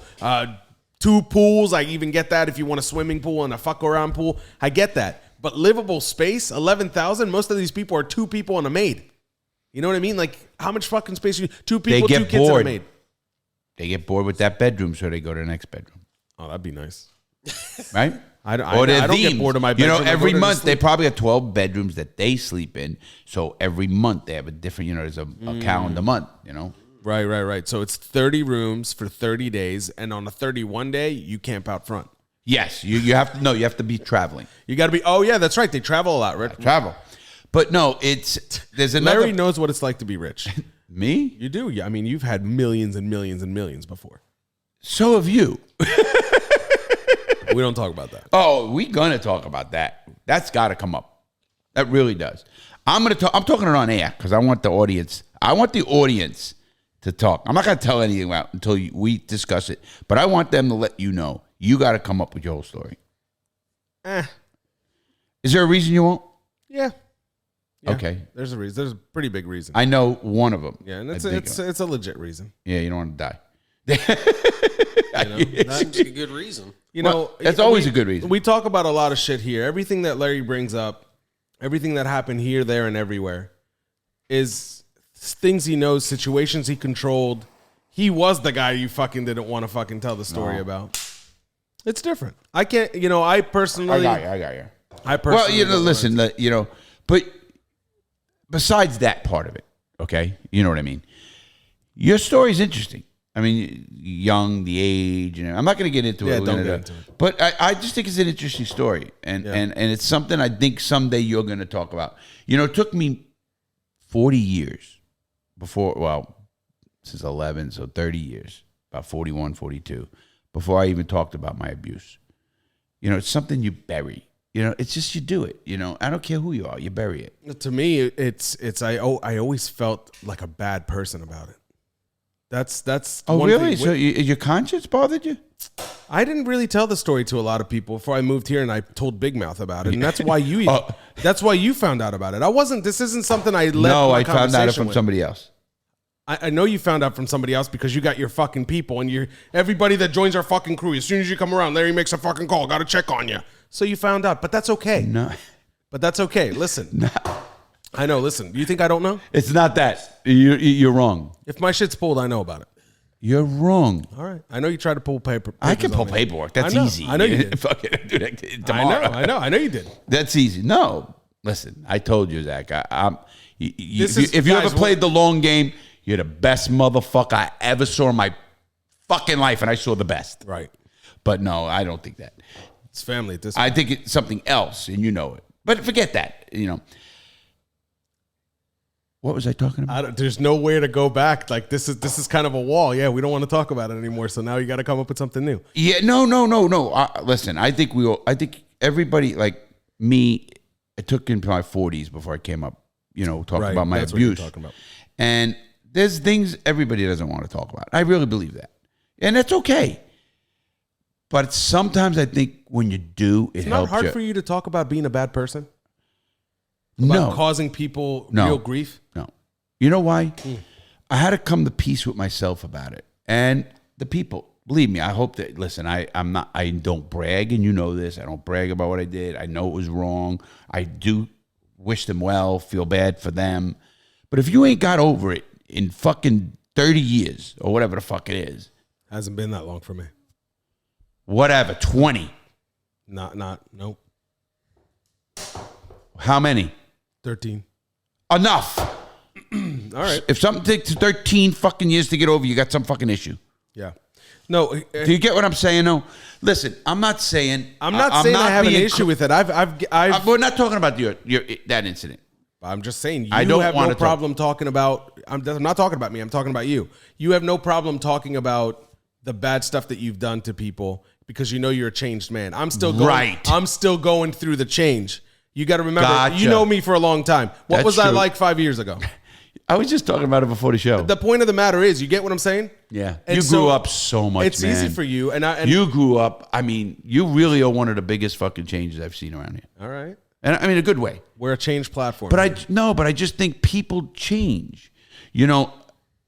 2 pools. I even get that if you want a swimming pool and a fuck around pool. I get that. But livable space, 11,000. Most of these people are 2 people and a maid. You know what I mean? Like, how much fucking space? 2 people, 2 kids and a maid. They get bored with that bedroom, so they go to the next bedroom. Oh, that'd be nice. Right? I don't get bored of my bedroom. You know, every month they probably have 12 bedrooms that they sleep in. So every month they have a different, you know, there's a calendar month, you know? Right. So it's 30 rooms for 30 days. And on a 31 day, you camp out front. Yes. You have to, you have to be traveling. You got to be, oh yeah, that's right. They travel a lot, right? Travel. But no, there's another. Larry knows what it's like to be rich. Me? You do. Yeah. I mean, you've had millions and millions and millions before. So have you. We don't talk about that. Oh, we're gonna talk about that. That's got to come up. That really does. I'm talking it on air because I want the audience. I want the audience to talk. I'm not gonna tell anything about until we discuss it. But I want them to let you know. You got to come up with your whole story. Is there a reason you won't? Yeah. Okay. There's a reason. There's a pretty big reason. I know one of them. Yeah, and it's a legit reason. Yeah, you don't want to die. That's a good reason. You know, that's always a good reason. We talk about a lot of shit here. Everything that Larry brings up, everything that happened here, there, and everywhere is things he knows, situations he controlled. He was the guy you fucking didn't want to fucking tell the story about. It's different. I can't, you know, I personally. I got you. I personally. Well, you know, listen, you know, but besides that part of it, okay, you know what I mean? Your story's interesting. I mean, young, the age, and I'm not going to get into it. Yeah, don't get into it. But I just think it's an interesting story, and it's something I think someday you're going to talk about. You know, it took me 40 years before, well, since 11, so 30 years, about 41, 42, before I even talked about my abuse. You know, it's something you bury. You know, it's just you do it. You know, I don't care who you are, you bury it. To me, I always felt like a bad person about it. That's oh really? So your conscience bothered you? I didn't really tell the story to a lot of people before I moved here, and I told Big Mouth about it, and that's why you that's why you found out about it. This isn't something I left. No, I found out from somebody else. I know you found out from somebody else because you got your fucking people and everybody that joins our fucking crew. As soon as you come around, Larry makes a fucking call. Got to check on you. So you found out, but that's okay. No, but that's okay. Listen, I know. Listen, you think I don't know? It's not that. You're wrong. If my shit's pulled, I know about it. You're wrong. All right. I know you tried to pull paper. I can pull papers on me. paperwork. That's I know. easy. I know you did. Fuck it. Do that tomorrow. I know you did. That's easy. No. Listen, I told you, Zach. If you ever guys, played the long game, you're the best motherfucker I ever saw in my fucking life, and I saw the best. Right. But no, I don't think that. It's family at this I point. think it's something else, and you know it. But forget that. What was I talking about? There's nowhere to go back. Like this is kind of a wall. Yeah, we don't want to talk about it anymore. So now you got to come up with something new. Yeah, no. Listen, I think everybody like me. I took into my 40s before I came up. Talking about my that's what you're abuse. talking about. And there's things everybody doesn't want to talk about. I really believe that, and that's okay. But sometimes I think when you do, it It's not helps hard you. for you to talk about being a bad person. About causing people real grief. No. You know why? I had to come to peace with myself about it. And the people, believe me, I hope that, listen, I don't brag, and you know this. I don't brag about what I did. I know it was wrong. I do wish them well, feel bad for them. But if you ain't got over it in fucking 30 years or whatever the fuck it is. Hasn't been that long for me. Whatever, 20. Nope. How many? 13. Enough. All right. If something takes 13 fucking years to get over, you got some fucking issue. Yeah. No. Do you get what I'm saying? No. Listen, I'm not saying I'm not saying I have an issue with it. We're not talking about that incident. I'm just saying you I don't have wanna no problem talking about. I'm not talking about me. I'm talking about you. You have no problem talking about the bad stuff that you've done to people because you know you're a changed man. I'm still going. Right. I'm still going through the change. You got to remember. Gotcha. You know me for a long time. What That's was I true. like 5 years ago? I was just talking about it before the show. The point of the matter is, you get what I'm saying? Yeah. And You so grew up so much, It's man. easy for you, and You grew up. I mean, you really are one of the biggest fucking changes I've seen around here. all right. And I mean, a good way. We're a change platform. But I just think people change.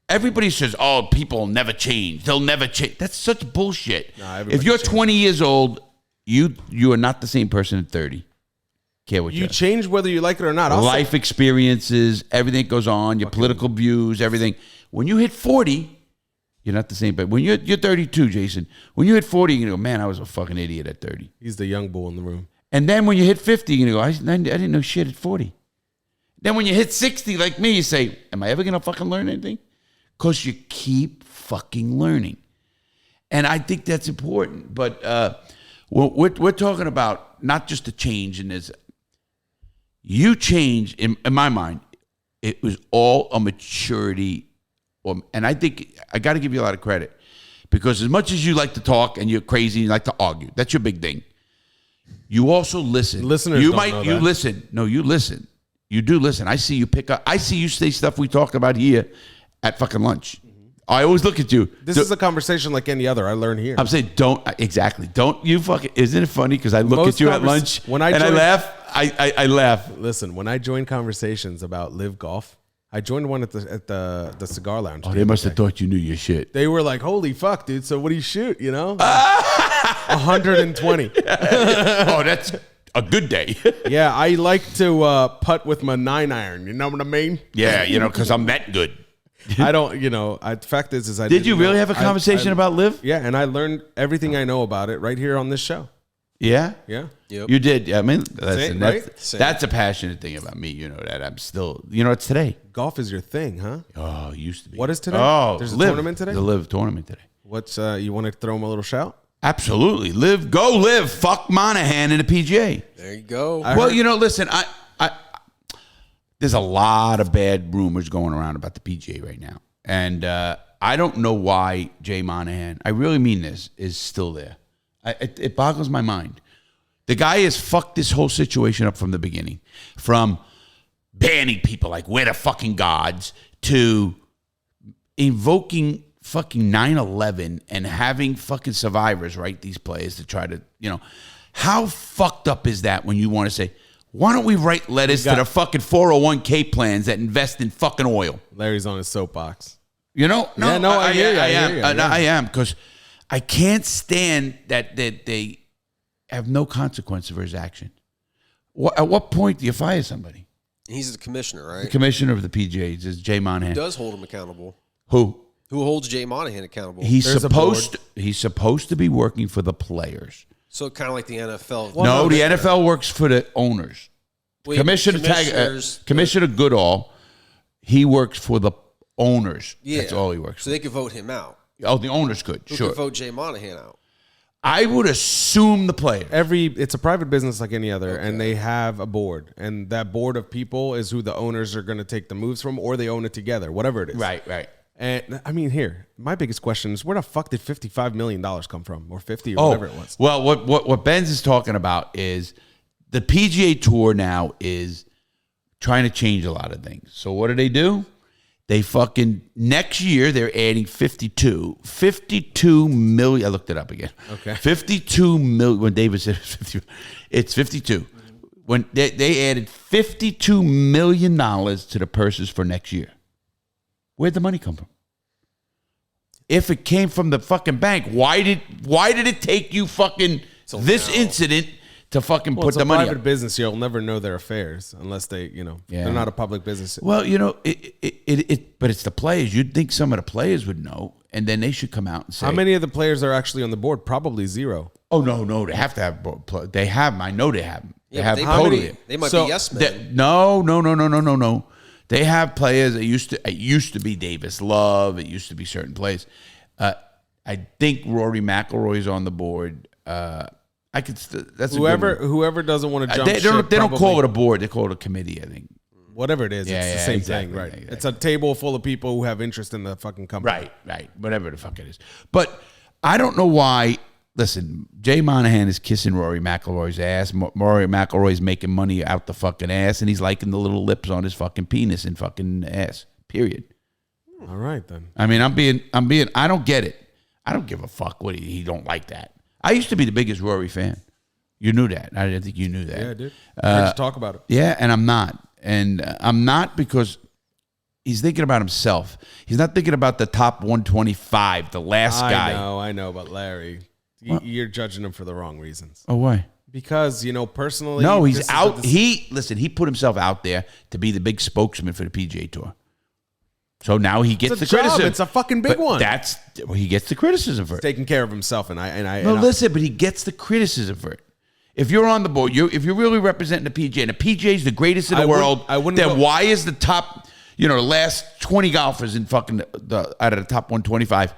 Everybody says, "Oh, people will never change. They'll never change." That's such bullshit. everybody If you're changes. 20 years old, you are not the same person at 30. Care what you change whether you like it or not. life experiences, everything that goes on, your political views, everything. When you hit 40, you're not the same. But when you're 32, Jason, when you hit 40, you're going to go, man, I was a fucking idiot at 30. He's the young bull in the room. And then when you hit 50, you're going to go, I didn't know shit at 40. Then when you hit 60, like me, you say, am I ever going to fucking learn anything? Because you keep fucking learning. And I think that's important. But we're talking about not just a change in this. You changed, in my mind, it was all a maturity. And I think I got to give you a lot of credit. Because as much as you like to talk and you're crazy and you like to argue, that's your big thing. You also listen. Listeners don't know that. Listen. No, you listen. You do listen. I see you pick up. I see you say stuff we talked about here at fucking lunch. I always look at you. This is a conversation like any other. I learn here. I'm saying don't you fucking. Isn't it funny? Because I look at you at lunch and I laugh. I laugh. Listen, when I join conversations about LIV Golf, I joined one at the cigar lounge. Oh, they must have thought you knew your shit. They were like, "Holy fuck, dude! So what do you shoot? 120." Oh, that's a good day. Yeah, I like to putt with my 9-iron. You know what I mean? Yeah, because I'm that good. I don't. The fact is I did you didn't really know. have a conversation about LIV? Yeah, and I learned everything I know about it right here on this show. Yeah. Yeah. Yep. You did. I mean, listen, right? that's a passionate thing about me. You know that I'm still. It's today. Golf is your thing, huh? Oh, it used to be. What is today? Oh, There's a LIV. tournament today? The LIV tournament today. What's you want to throw him a little shout? Absolutely. Go LIV. Fuck Monahan in the PGA. There you go. Listen, I there's a lot of bad rumors going around about the PGA right now. And I don't know why Jay Monahan, I really mean this, is still there. It boggles my mind. The guy has fucked this whole situation up from the beginning. From banning people like we're the fucking gods to invoking fucking 9/11 and having fucking survivors write these plays to try to, how fucked up is that when you want to say, why don't we write letters to the fucking 401k plans that invest in fucking oil? Larry's on his soapbox. I hear you. I am because I can't stand that they have no consequence for his action. At what point do you fire somebody? He's the commissioner, right? The commissioner of the PGA is Jay Monahan. Who does hold him accountable? Who? Who holds Jay Monahan accountable? He's supposed to be working for the players. So kind of like the NFL. No, the NFL works for the owners. Wait, Commissioner Goodall, he works for the owners. Yeah. That's all he works So for. they could vote him out. Oh, the owners could. Who Sure. could vote Jay Monahan out? I would assume the player. It's a private business like any other, and they have a board, and that board of people is who the owners are going to take the moves from, or they own it together, whatever it is. Right. And I mean, here, my biggest question is, where the fuck did $55 million come from, or 50, or whatever it was? Well, what Benz is talking about is the PGA Tour now is trying to change a lot of things. So what do? They fucking, next year, they're adding 52 million. I looked it up again. Okay. 52 million. When David said it's 52. When they added $52 million to the purses for next year. Where'd the money come from? If it came from the fucking bank, why did it take you fucking incident to fucking put the money up? It's a private business. You'll never know their affairs unless they, they're not a public business. Well, but it's the players. You'd think some of the players would know, and then they should come out and say. How many of the players are actually on the board? Probably zero. Oh, no, they have to have. They have them. I know they have them. They Yeah, have they totally. They might be yes men. No. They have players. It used to be Davis Love. It used to be certain players. I think Rory Mcilroy is on the board. I could. That's whoever doesn't want to jump ship. They don't call it a board. They call it a committee. I think. Whatever it is, it's the same exactly, thing, right? exactly. It's a table full of people who have interest in the fucking company. Right. Whatever the fuck it is. But I don't know why. Listen, Jay Monahan is kissing Rory McIlroy's ass. Rory McIlroy's making money out the fucking ass, and he's liking the little lips on his fucking penis and fucking ass. Period. All right, then. I mean, I don't get it. I don't give a fuck what he don't like that. I used to be the biggest Rory fan. You knew that. I didn't think you knew that. Yeah, I did. I heard you talk about it. Yeah, and I'm not. And I'm not because he's thinking about himself. He's not thinking about the top 125, the last guy. I know, but Larry, you're judging him for the wrong reasons. Oh, why? Because, personally. No, he's out. He put himself out there to be the big spokesman for the PGA Tour. So now he gets the criticism. It's a fucking big one. He gets the criticism for it. Taking care of himself, but he gets the criticism for it. If you're on the board, if you're really representing the PGA, and the PGA is the greatest in the world, then why is the top, the last 20 golfers in fucking out of the top 125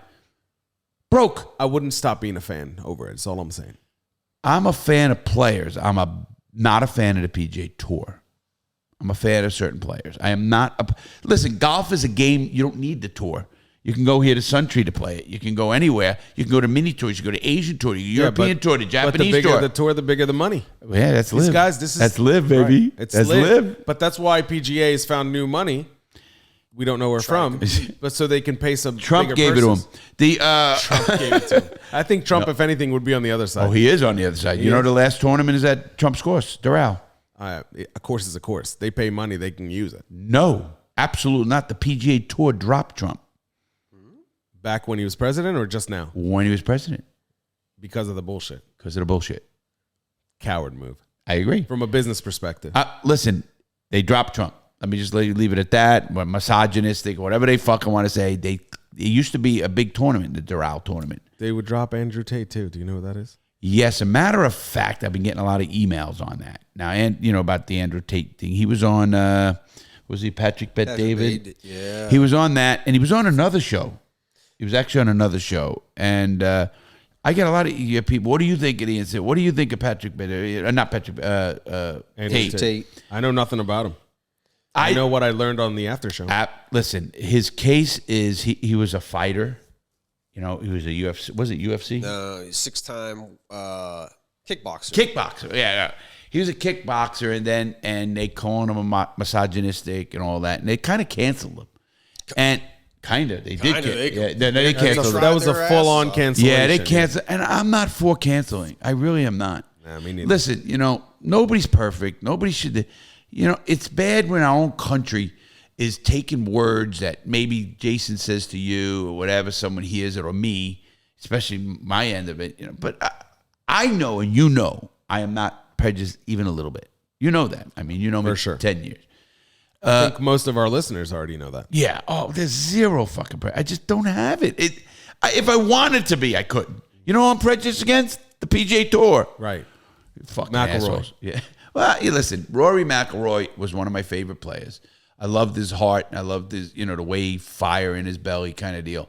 broke? I wouldn't stop being a fan over it. That's all I'm saying. I'm a fan of players. I'm not a fan of the PGA Tour. I'm a fan of certain players. I am not. Listen, golf is a game. You don't need the tour. You can go here to Suntree to play it. You can go anywhere. You can go to mini tours. You can go to Asian tour, European tour, the Japanese but the bigger tour. the tour, the bigger the money. Yeah, that's live. Guys, that's live, baby. Right. That's live. But that's why PGA has found new money. We don't know where from, but so they can pay some. Trump gave it to him. Trump gave it to him. I think Trump, if anything, would be on the other side. Oh, he is on the other side. The last tournament is at Trump's course, Doral. A course is a course. They pay money, they can use it. No, absolutely not. The PGA Tour dropped Trump. Back when he was president or just now? When he was president. Because of the bullshit. Because of the bullshit. Coward move. I agree. From a business perspective. Listen, they dropped Trump. Let me just leave it at that. Misogynistic, whatever they fucking want to say. It used to be a big tournament, the Doral tournament. They would drop Andrew Tate too. Do you know who that is? Yes, a matter of fact, I've been getting a lot of emails on that. Now, and about the Andrew Tate thing. He was on, was he Patrick Bet-David? Yeah. He was on that, and he was on another show. He was actually on another show. And I get a lot of people, what do you think of the incident? What do you think of Patrick Bet-David? Not Patrick, Tate. I know nothing about him. I know what I learned on the after show. Listen, his case is he was a fighter. He was a UFC. Was it UFC? No, 6-time kickboxer. Kickboxer, yeah. He was a kickboxer, and they calling him a misogynistic and all that, and they kind of canceled him. And they did. They canceled him. That was a full-on cancellation. Yeah, they canceled, and I'm not for canceling. I really am not. Nah, me neither. Listen, nobody's perfect. Nobody should. It's bad when our own country is taking words that maybe Jason says to you or whatever, someone hears it, or me, especially my end of it. But I know, and I am not prejudiced even a little bit. You know that. I mean, you know me for 10 years. I think most of our listeners already know that. Yeah. Oh, there's zero fucking. I just don't have it. If I wanted to be, I couldn't. You know who I'm prejudiced against? The PGA Tour. Right. Fucking McIlroy. assholes. Yeah. Well, you listen. Rory Mcilroy was one of my favorite players. I loved his heart. And I loved his, the way fire in his belly kind of deal.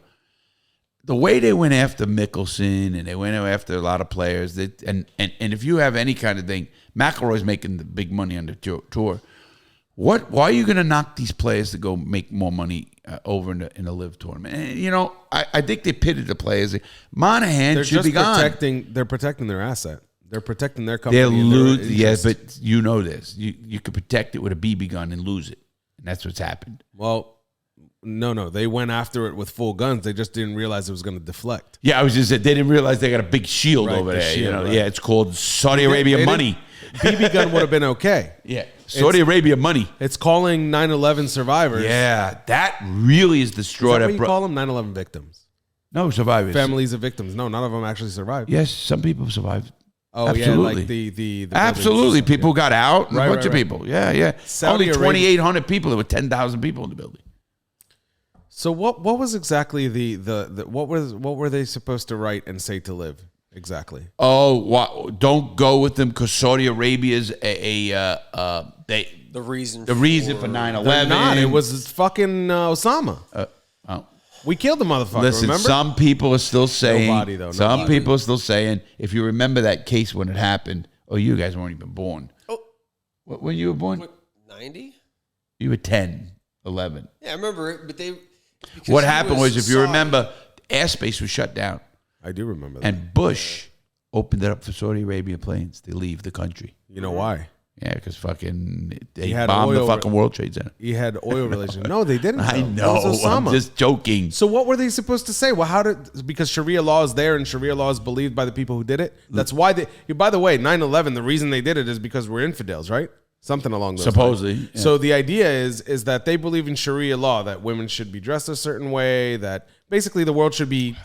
The way they went after Mickelson and they went after a lot of players. And if you have any kind of thing, McIlroy's making the big money on the tour. Why are you going to knock these players to go make more money over in the LIV tournament? And, I think they pitted the players. Monahan should be gone. They're protecting their asset. They're protecting their company. They're lose. Yes, but you know this. You could protect it with a BB gun and lose it, and that's what's happened. Well, no. They went after it with full guns. They just didn't realize it was going to deflect. Yeah, I was just saying they didn't realize they got a big shield Right, over the there. shield, right. Yeah, it's called Saudi Arabia money. BB gun would have been okay. Yeah, Saudi Arabia money. It's calling 9/11 survivors. Yeah, that really is the straw Is that that what you call them? 9/11 victims. No, survivors. Families of victims. No, none of them actually survived. Yes, some people survived. Oh, absolutely. yeah, like the Absolutely. buildings. People got out, and Right, a bunch right, of right. people. Yeah. Saudi Only Arabia- 2,800 people. There were 10,000 people in the building. So what was exactly what were they supposed to write and say to LIV exactly? Oh, don't go with them because Saudi Arabia is the reason for 9/11. They're not. It was fucking Osama. Oh. We killed the motherfucker. Listen, remember? some people are still saying. Nobody, though. Some Nobody. people are still saying. If you remember that case when it happened, you guys weren't even born. Oh. When you were born? 90? You were 10, 11. Yeah, I remember it, but they... What happened was, if you remember, airspace was shut down. I do remember that. And Bush opened it up for Saudi Arabian planes to leave the country. You know why? Yeah, because fucking they had bombed the oil- fucking World Trade Center. He had oil relations. No, they didn't. I though. know. That was Osama. I'm just joking. So what were they supposed to say? Well, because Sharia law is there and Sharia law is believed by the people who did it. That's why by the way, 9/11, the reason they did it is because we're infidels, right? Something along those Supposedly. lines. Yeah. So the idea is that they believe in Sharia law, that women should be dressed a certain way, that basically the world should be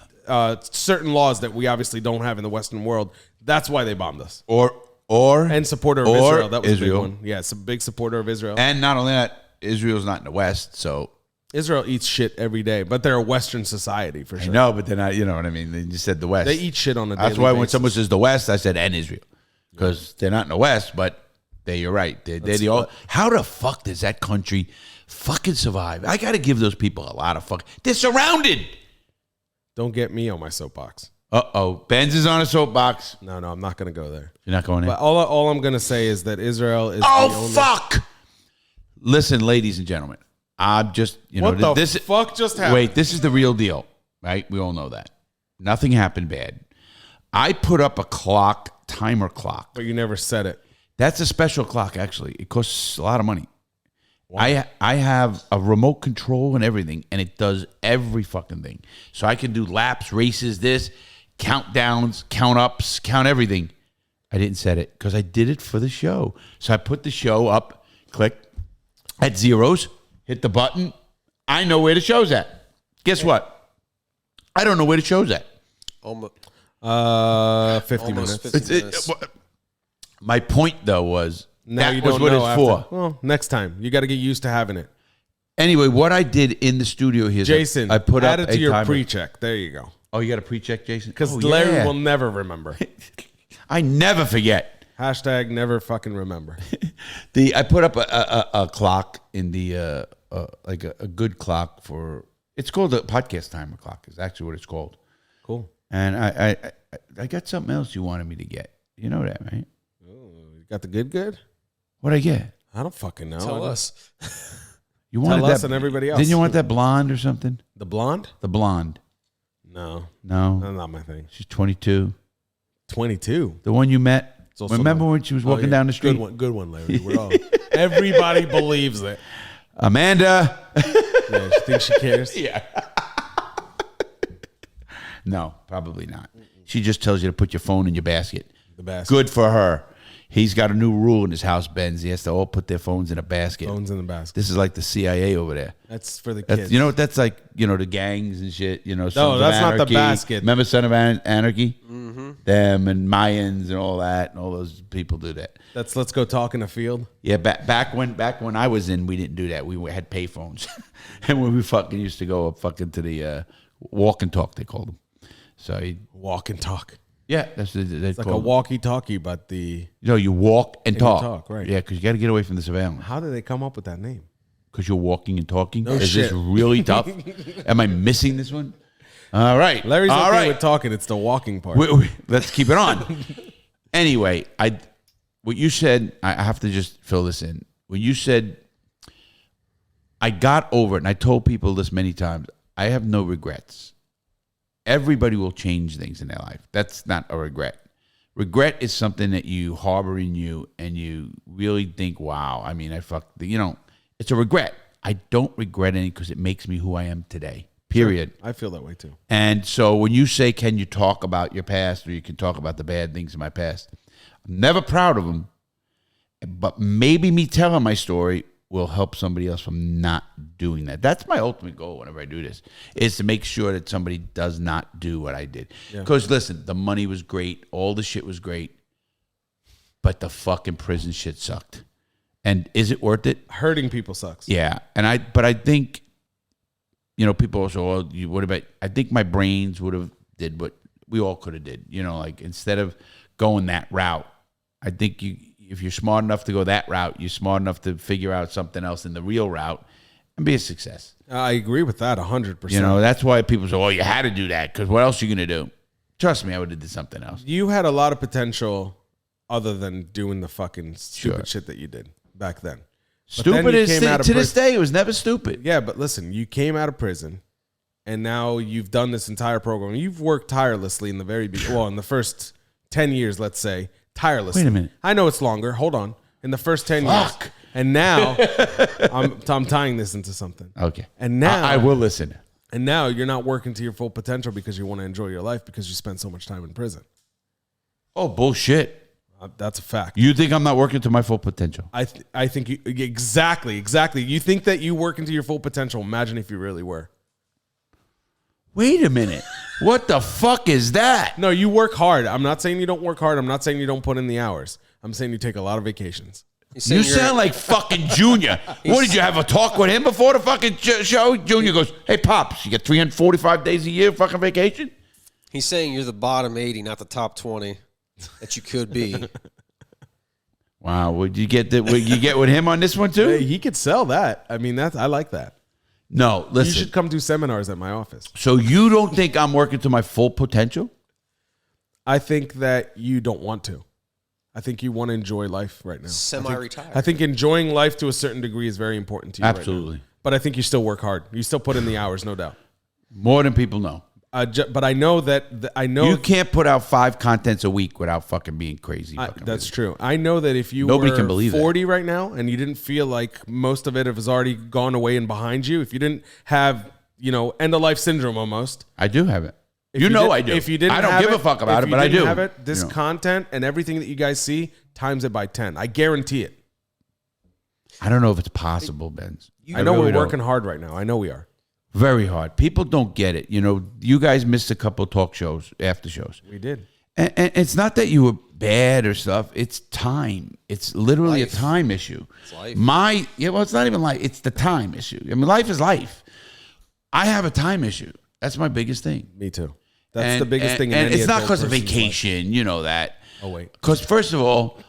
certain laws that we obviously don't have in the Western world. That's why they bombed us. And supporter of Israel. That was Israel. a big one. Yeah, it's a big supporter of Israel. And not only that, Israel's not in the West, so Israel eats shit every day, but they're a Western society for I sure. know, but they're not. You know what I mean? They just said the West. They eat shit on a daily That's why when basis. someone says the West, I said and Israel because they're not in the West, but you're right. They're the all. How the fuck does that country fucking survive? I got to give those people a lot of fuck. They're surrounded. Don't get me on my soapbox. Benz is on a soapbox. No, I'm not going to go there. You're not going in. But all I'm going to say is that Israel is Fuck! Listen, ladies and gentlemen, I'm just What the fuck just happened? Wait, this is the real deal, right? We all know that nothing happened bad. I put up a timer clock. But you never said it. That's a special clock, actually. It costs a lot of money. Wow. I have a remote control and everything, and it does every fucking thing. So I can do laps, races, countdowns, count ups, count everything. I didn't set it because I did it for the show. So I put the show up, click at zeros, hit the button. I know where the show's at. Guess what? I don't know where the show's at. Almost 50 minutes. 50 minutes. My point, though, was Now that you was don't what know it's after. for. Well, next time. You got to get used to having it. Anyway, what I did in the studio here is Jason, I put add up it to a your timer. pre-check. There you go. Oh, you got a pre-check, Jason? Because Oh, Larry yeah. will never remember. I never forget. Hashtag never fucking remember. I put up a clock in the like a good clock for. It's called a podcast timer clock. Is actually what it's called. Cool. And I got something else you wanted me to get. You know that, right? You got the good? What'd I get? I don't fucking know. Tell us. You wanted Tell us that, and everybody else. Didn't you want that blonde or something? The blonde? The blonde. No. No. That's not my thing. She's 22. 22. The one you met. also Remember not- when she was walking down the street? Good one, Larry. We're all, everybody believes it. Amanda. Yeah, she thinks she cares. Yeah. No, probably not. She just tells you to put your phone in your basket. The basket. Good for her. He's got a new rule in his house, Benz. He has to all put their phones in a basket. Phones in the basket. This is like the CIA over there. That's for the kids. You know what that's like? You know, the gangs and shit. You know, no, that's not the basket. Remember Son of Anarchy? Mm-hmm. Them and Mayans and all that, and all those people do that. That's Let's Go Talk in a Field. Yeah, back when I was in, we didn't do that. We had pay phones, and when we fucking used to go up fucking to the walk and talk, they called them. So walk and talk. Yeah, that's it's like a walkie-talkie, but you walk and talk. Right? Yeah, because you got to get away from the surveillance. How did they come up with that name? Because you're walking and talking. No Is shit. this really tough? Am I missing this one? All right, Larry's all okay right. with talking. It's the walking part. Let's keep it on. Anyway, what you said, I have to just fill this in. When you said, I got over it, and I told people this many times, I have no regrets. Everybody will change things in their life. That's not a regret. Regret is something that you harbor in you, and you really think, wow, I mean, it's a regret. I don't regret any because it makes me who I am today, period. Sure. I feel that way too. And so when you say, can you talk about your past, or you can talk about the bad things in my past, I'm never proud of them, but maybe me telling my story will help somebody else from not doing that. That's my ultimate goal whenever I do this, is to make sure that somebody does not do what I did. Because listen, the money was great, all the shit was great, but the fucking prison shit sucked. And is it worth it? Hurting people sucks. Yeah, but I think, people also, what about? I think my brains would have did what we all could have did. Like instead of going that route, I think if you're smart enough to go that route, you're smart enough to figure out something else in the real route and be a success. I agree with that 100%. That's why people say, you had to do that, because what else are you going to do? Trust me, I would have did something else. You had a lot of potential other than doing the fucking stupid shit that you did back then. Stupid is, to this day, it was never stupid. Yeah, but listen, you came out of prison, and now you've done this entire program. You've worked tirelessly in the very beginning. Well, in the first 10 years, let's say, tirelessly. Wait a minute. I know it's longer. Hold on. In the first 10 years. And now, I'm tying this into something. Okay. And now, I will listen. And now you're not working to your full potential because you want to enjoy your life because you spent so much time in prison. Oh, bullshit. That's a fact. You think I'm not working to my full potential? I think you exactly. You think that you work into your full potential. Imagine if you really were. Wait a minute. What the fuck is that? No, you work hard. I'm not saying you don't work hard. I'm not saying you don't put in the hours. I'm saying you take a lot of vacations. You sound like fucking Junior. What, did you have a talk with him before the fucking show? Junior goes, hey, Pops, you get 345 days a year fucking vacation? He's saying you're the bottom 80, not the top 20 that you could be. Wow. Would you get with him on this one too? Hey, he could sell that. I mean, I like that. No, listen. You should come do seminars at my office. So you don't think I'm working to my full potential? I think that you don't want to. I think you want to enjoy life right now. Semi-retired. I think enjoying life to a certain degree is very important to you. Absolutely. Right now. But I think you still work hard. You still put in the hours, no doubt. More than people know. But I know that you can't put out 5 contents a week without fucking being crazy. That's true. I know that if you Nobody were can believe 40 right now and you didn't feel like most of it has already gone away and behind you, if you didn't have, end of life syndrome almost. I do have it. I do. If you didn't, I don't give a fuck about it, but I do. Have it, this content and everything that you guys see, times it by 10. I guarantee it. I don't know if it's possible, Benz. I know we're working hard right now. I know we are. Very hard. People don't get it. You guys missed a couple of talk shows, after shows. We did. And it's not that you were bad or stuff. It's time. It's literally a time issue. It's life. It's not even life. It's the time issue. I mean, life is life. I have a time issue. That's my biggest thing. Me too. That's the biggest thing in and any it's not adult because of person's vacation, life. you know that. Oh, wait. Because first of all...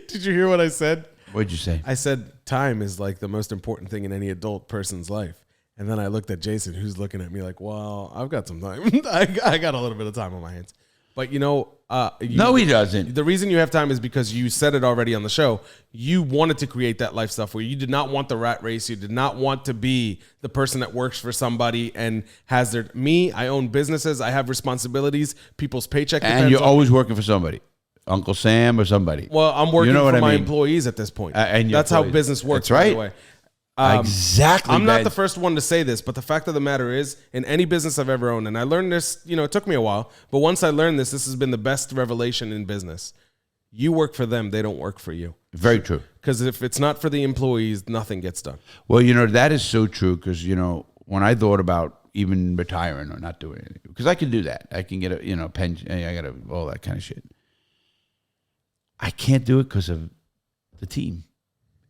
Did you hear what I said? What'd you say? I said time is like the most important thing in any adult person's life. And then I looked at Jason, who's looking at me like, well, I've got some time. I got a little bit of time on my hands. But no, he doesn't. The reason you have time is because you said it already on the show. You wanted to create that life stuff where you did not want the rat race. You did not want to be the person that works for somebody and has I own businesses. I have responsibilities. People's paycheck depends and you're always working for somebody. Uncle Sam or somebody. Well, I'm working for my employees at this point. And that's how business works, that's right. By the way. Exactly. I'm not the first one to say this, but the fact of the matter is, in any business I've ever owned, and I learned this, it took me a while, but once I learned this has been the best revelation in business. You work for them. They don't work for you. Very true. Because if it's not for the employees, nothing gets done. Well, that is so true because, when I thought about even retiring or not doing anything, because I can do that. I can get a, pension. I got all that kind of shit. I can't do it because of the team.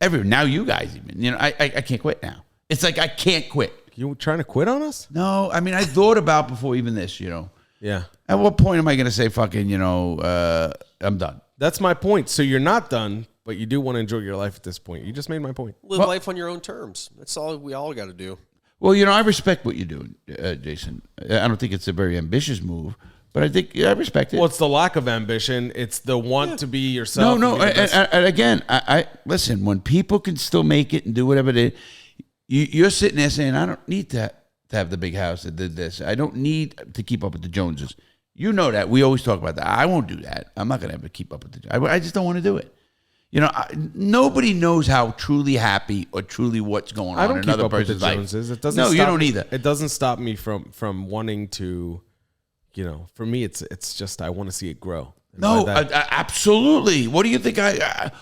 Now you guys even, I can't quit now. It's like I can't quit. You trying to quit on us? No, I mean, I thought about before even this, Yeah. At what point am I going to say fucking, I'm done? That's my point. So you're not done, but you do want to enjoy your life at this point. You just made my point. Live life on your own terms. That's all we all got to do. Well, I respect what you're doing, Jason. I don't think it's a very ambitious move, but I think I respect it. Well, it's the lack of ambition. It's the want to be yourself. No. And again, I listen, when people can still make it and do whatever they, you're sitting there saying, I don't need to have the big house that did this. I don't need to keep up with the Joneses. You know that. We always talk about that. I won't do that. I'm not going to ever keep up with the I just don't want to do it. Nobody knows how truly happy or truly what's going on in another person's life. It doesn't. No, you don't either. It doesn't stop me from wanting to. For me, it's just I want to see it grow. And no, absolutely. What do you think?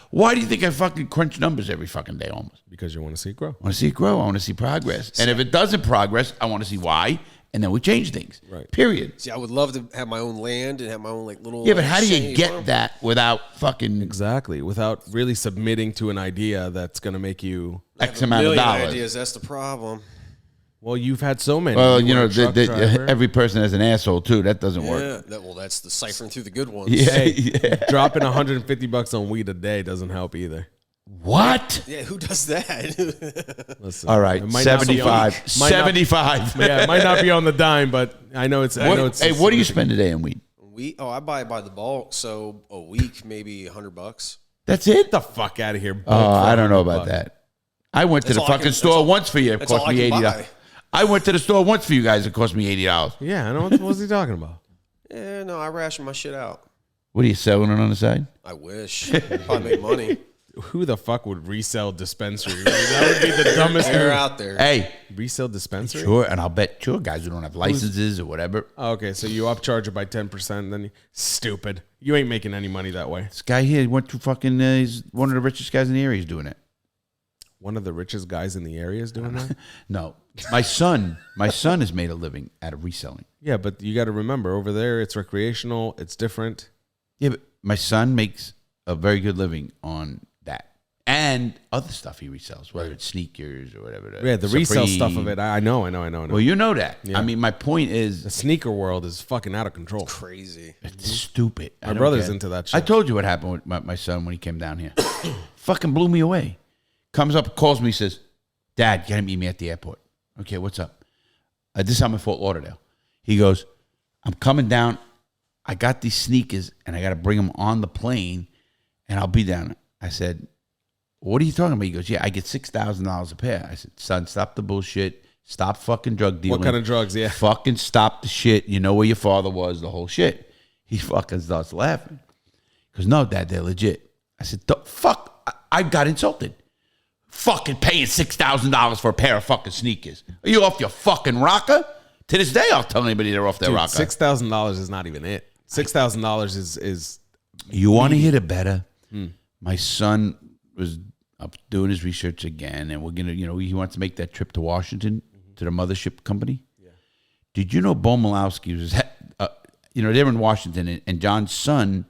Why do you think I fucking crunch numbers every fucking day almost? Because you want to see it grow. I want to see it grow. I want to see progress. And if it doesn't progress, I want to see why. And then we change things. Right. Period. See, I would love to have my own land and have my own little. Yeah, but how do you shady get farm. that without fucking Exactly. Without really submitting to an idea that's going to make you X amount of Million dollars? ideas. That's the problem. Well, you've had so many. Well, You were a truck driver. every person has an asshole too. That doesn't work. Yeah. That's deciphering through the good ones. Yeah. Dropping $150 on weed a day doesn't help either. What? Yeah. Who does that? Listen, All right, it might not be on- 75. might not- 75. Yeah, it might not be on the dime, but I know it's. Hey, what do you spend a day on weed? I buy it by the bulk, so a week maybe $100. That's it? Get the fuck out of here. Oh, I don't know about that. I went to That's the all I fucking can- store that's all- once for you. It that's cost all I me can $80. buy. I went to the store once for you guys. It cost me $80. Yeah, I know. What was he talking about? Yeah, no, I ration my shit out. What are you selling it on the side? I wish. Probably make money. Who the fuck would resell dispensary? That would be the dumbest They're move. out there. Hey, Resell dispensary? sure, and I'll bet guys who don't have licenses or whatever. Oh, okay, so you upcharge it by 10%, then stupid. You ain't making any money that way. This guy here went to fucking. He's one of the richest guys in the area. He's doing it. One of the richest guys in the area is doing that? No, my son has made a living out of reselling. Yeah, but you got to remember, over there, it's recreational. It's different. Yeah, but my son makes a very good living on that and other stuff he resells, whether it's sneakers or whatever. Yeah, the resale Supreme. stuff of it. I know. Well, you know that. Yeah. I mean, my point The is, sneaker world is fucking out of control. Crazy. it's stupid. I My don't brother's get it. into that I shit. told you what happened with my son when he came down here. Fucking blew me away. Comes up, calls me, says, "Dad, you gotta meet me at the airport." Okay, what's up? This time in Fort Lauderdale. He goes, "I'm coming down. I got these sneakers and I got to bring them on the plane and I'll be down." I said, "What are you talking about?" He goes, "Yeah, I get $6,000 a pair." I said, "Son, stop the bullshit. Stop fucking drug dealing. What kind of drugs? Yeah. Fucking stop the shit. You know where your father was, the whole shit." He fucking starts laughing. He goes, "No, Dad, they're legit." I said, "The fuck?" I got insulted. Fucking paying $6,000 for a pair of fucking sneakers. Are you off your fucking rocker? To this day, I'll tell anybody they're off their rocker. $6,000 is not even it. $6,000 is You want to hear the better? My son was up doing his research again, and we're gonna, he wants to make that trip to Washington to the mothership company. Yeah. Did you know Bo Malowski was, they're in Washington, and John's son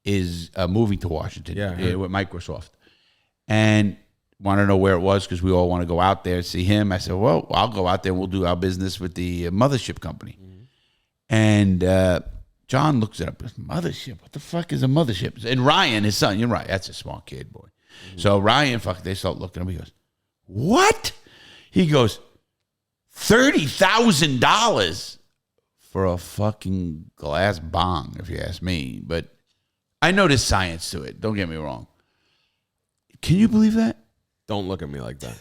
is moving to Washington with Microsoft, and want to know where it was because we all want to go out there and see him. I said, "Well, I'll go out there and we'll do our business with the mothership company." And John looks it up. Mothership? What the fuck is a mothership? And Ryan, his son, you're right. That's a smart kid, boy. So Ryan, they start looking at him. He goes, "What?" He goes, $30,000 for a fucking glass bong, if you ask me. But I know there's science to it. Don't get me wrong. Can you believe that? don't look at me like that.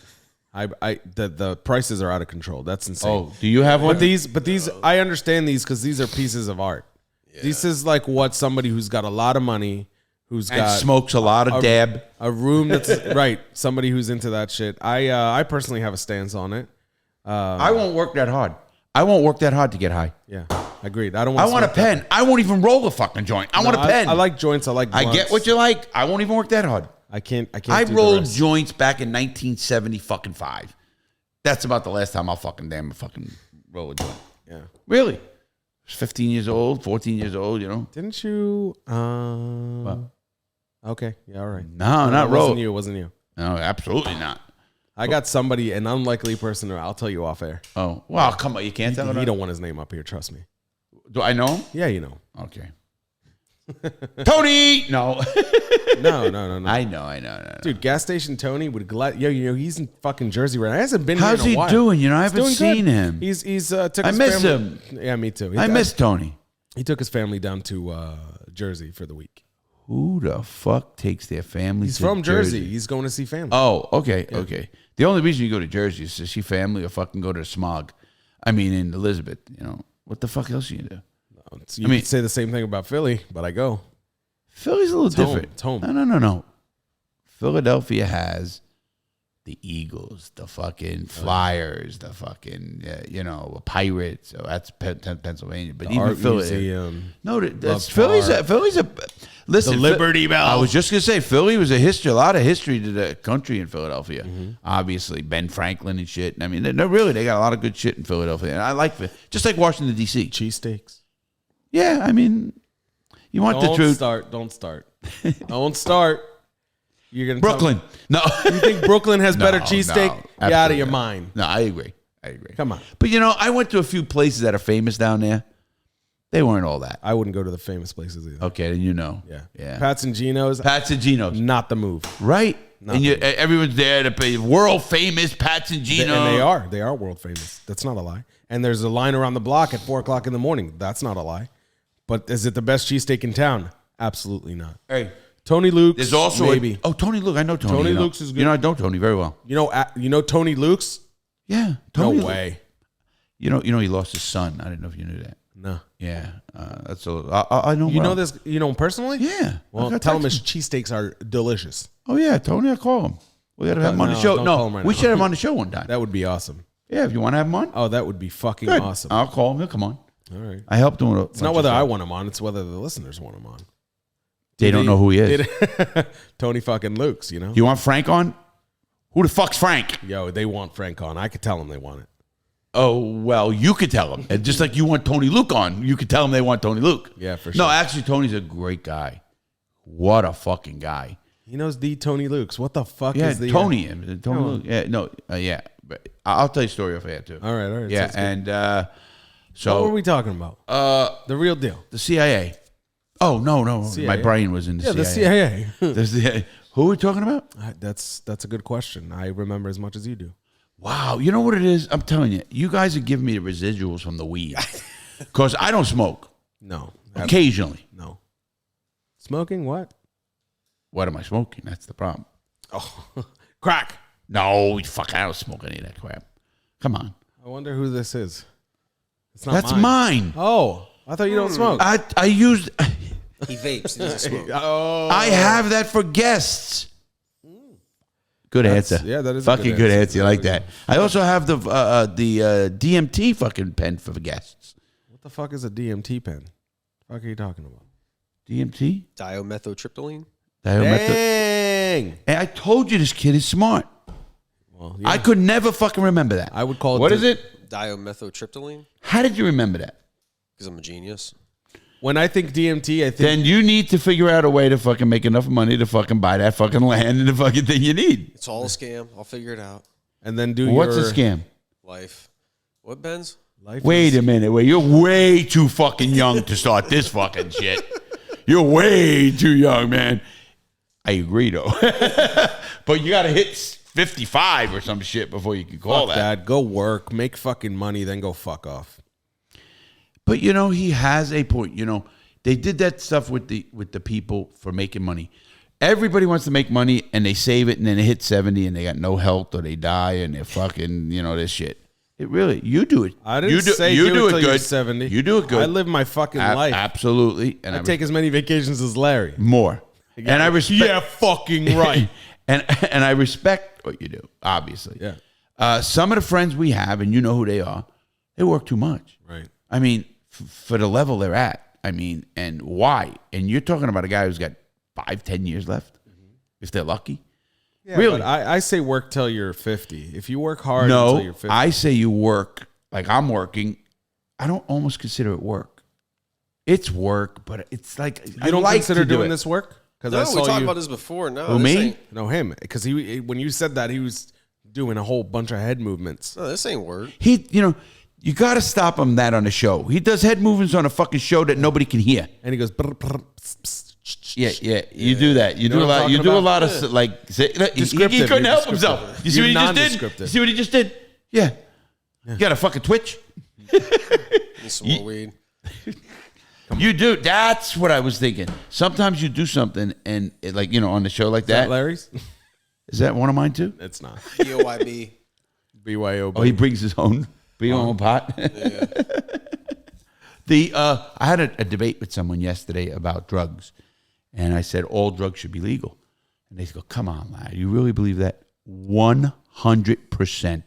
The prices are out of control. That's insane. Oh, do you have one? But these, I understand these because these are pieces of art. Yeah. This is like what somebody who's got a lot of money, who's and got smokes a lot of dab, a room that's right. Somebody who's into that shit. I personally have a stance on it. I won't work that hard. I won't work that hard to get high. Yeah, Agreed. I don't I want want a pen. I won't even roll a fucking joint. I want a pen. I like joints. I like blunts. I get what you like. I won't even work that hard. I can't I do the rolled rest. joints back in 1975. That's about the last time I'll fucking roll a joint. Yeah. Really? I was 15 years old, 14 years old, you know? Didn't you? What? Okay. Yeah. All right. No, not it roll. wasn't you. It wasn't you. No, absolutely not. I got somebody, an unlikely person. I'll tell you off air. Oh, well, come on. You can't tell He it. don't want his name up here. Trust me. Do I know him? Yeah, you know. Okay. Tony! No. No. I know. Dude, gas station Tony would glad. Yo, he's in fucking Jersey right now. He hasn't been How's here in he a while. doing? You know, I He's haven't doing seen good. him. He's took I his miss family- him. Yeah, me too. I miss Tony. He took his family down to Jersey for the week. Who the fuck takes their family He's to from Jersey. He's going to see family. Oh, okay, okay. The only reason you go to Jersey is to see family or fucking go to the smog. I mean, in Elizabeth, you know. What the fuck else you do? You could say the same thing about Philly, but I go. Philly's a little different. It's home. No. Philadelphia has the Eagles, the fucking Flyers, the fucking, Pirates. So that's Pennsylvania. But The even Art Philadelphia. Museum. No, that's Love Philly's a. Listen, The Liberty Bell. I was just gonna say Philly was a lot of history to the country in Philadelphia. Obviously, Ben Franklin and shit. I mean, they got a lot of good shit in Philadelphia, and I like it. Just like Washington D.C. Cheesesteaks. Yeah, I mean, you want the truth. Don't start. Don't start. You're gonna Brooklyn. No, You think Brooklyn has better No, cheesesteak? no, Get out of absolutely your not. mind. No, I agree. Come on. But I went to a few places that are famous down there. They weren't all that. I wouldn't go to the famous places either. Okay, then Yeah. Pat's and Geno's. Pat's and Geno's. Not the move. Right. And everyone's there to pay world famous Pat's and Geno's. And they are world famous. That's not a lie. And there's a line around the block at 4:00 in the morning. That's not a lie. But is it the best cheesesteak in town? Absolutely not. Hey, Tony Luke's. there's also maybe. Tony Luke. I know Tony. Tony Luke's is good. I know Tony very well. You know Tony Luke's? Yeah. Tony No way. He lost his son. I didn't know if you knew that. No. Yeah. That's I know. You well. know this? You know him personally? Yeah. Well, tell him his cheesesteaks are delicious. Oh yeah, Tony. I call him. We got to have him on the No, show. don't call him No, right we now. should have him on the show one time. That would be awesome. Yeah, if you want to have him on. Oh, that would be fucking Good. awesome. I'll call him. He'll come on. All right. I helped him with It's not whether I want him on, it's whether the listeners want him on. They don't know who he is. Tony fucking Luke's, you know? You want Frank on? Who the fuck's Frank? Yo, they want Frank on. I could tell them they want it. Oh, well, you could tell them. And just like you want Tony Luke on, you could tell them they want Tony Luke. Yeah, for No, sure. actually, Tony's a great guy. What a fucking guy. He knows the Tony Luke's. What the fuck Yeah, is the Tony. Tony Come on. Luke. Yeah, no, yeah. But I'll tell you a story off air, too. All right. Yeah, sounds good. and What so were we talking about? The real deal. the CIA. Oh, no. CIA? My brain was in the CIA. The CIA. The CIA. Who are we talking about? That's a good question. I remember as much as you do. Wow, you know what it is? I'm telling you, you guys are giving me the residuals from the weed. Because I don't smoke. No. Occasionally. No. Smoking what? What am I smoking? That's the problem. Oh, crack. No, fuck, I don't smoke any of that crap. Come on. I wonder who this is. It's not That's mine. Oh, I thought you don't smoke. I used. He vapes. He doesn't smoke. Oh, I have that for guests. Good answer. yeah, that is a fucking good good answer. answer. You like that? I also have the DMT fucking pen for the guests. What the fuck is a DMT pen? What are you talking about? DMT? Dimethyltryptamine. Dang. And I told you this kid is smart. Well, yeah. I could never fucking remember that. I would call it. What is it? Dimethyltryptamine. How did you remember that? Because I'm a genius. When I think DMT, I think Then you need to figure out a way to fucking make enough money to fucking buy that fucking land and the fucking thing you need. It's all a scam. I'll figure it out. and then do What's your a scam? Life. What, Benz? life. Wait a minute. Wait, you're way too fucking young to start this fucking shit. You're way too young, man. I agree, though. But you got to hit 55 or some shit before you can call Fuck that. Go work, make fucking money, then go fuck off. But he has a point. They did that stuff with the people for making money. Everybody wants to make money and they save it and then they hit 70 and they got no health or they die and they're fucking this shit. It really, you do it. I didn't say you do do it it till good. you're 70. You do it good. I live my fucking life. Absolutely, and I take as many vacations as Larry. more. And I respect. Yeah, fucking right. and I respect what you do. Obviously, Yeah. Some of the friends we have, and you know who they are, they work too much. Right. I mean, for the level they're at. I mean, and why? And you're talking about a guy who's got 5-10 years left, if they're lucky. Yeah, really? But I say work till you're 50. If you work hard until you're 50. I say you work like I'm working. I don't almost consider it work. It's work, but it's like you don't consider doing this work? No, we talked about this before. No, Who, me? No, him. Because when you said that, he was doing a whole bunch of head movements. No, this ain't work. You got to stop him that on the show. He does head movements on a fucking show that nobody can hear. And he goes, brr, brr, pss, pss. Yeah. You do that. You do a lot. You do a lot of like. He couldn't help himself. You see what he just did? You see what he just did? Yeah. You got a fucking twitch. Need some more weed. You do. That's what I was thinking. Sometimes you do something and on the show like that. Larry's? Is that one of mine too? It's not. BYB. BYOB. Oh, he brings his own pot. Yeah. I had a debate with someone yesterday about drugs, and I said all drugs should be legal, and they go, "Come on, lad, you really believe that?" 100%,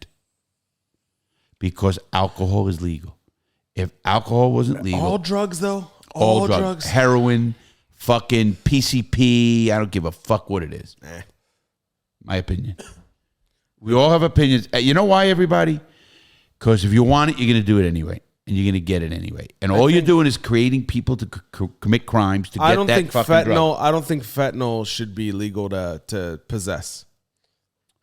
because alcohol is legal. If alcohol wasn't legal, All drugs, though? all drugs, heroin, fucking PCP, I don't give a fuck what it is. My opinion. We all have opinions. You know why, everybody? Because if you want it, you're going to do it anyway. And you're going to get it anyway. And all you're doing is creating people to commit crimes to get that fucking drug. I don't think fentanyl should be legal to possess.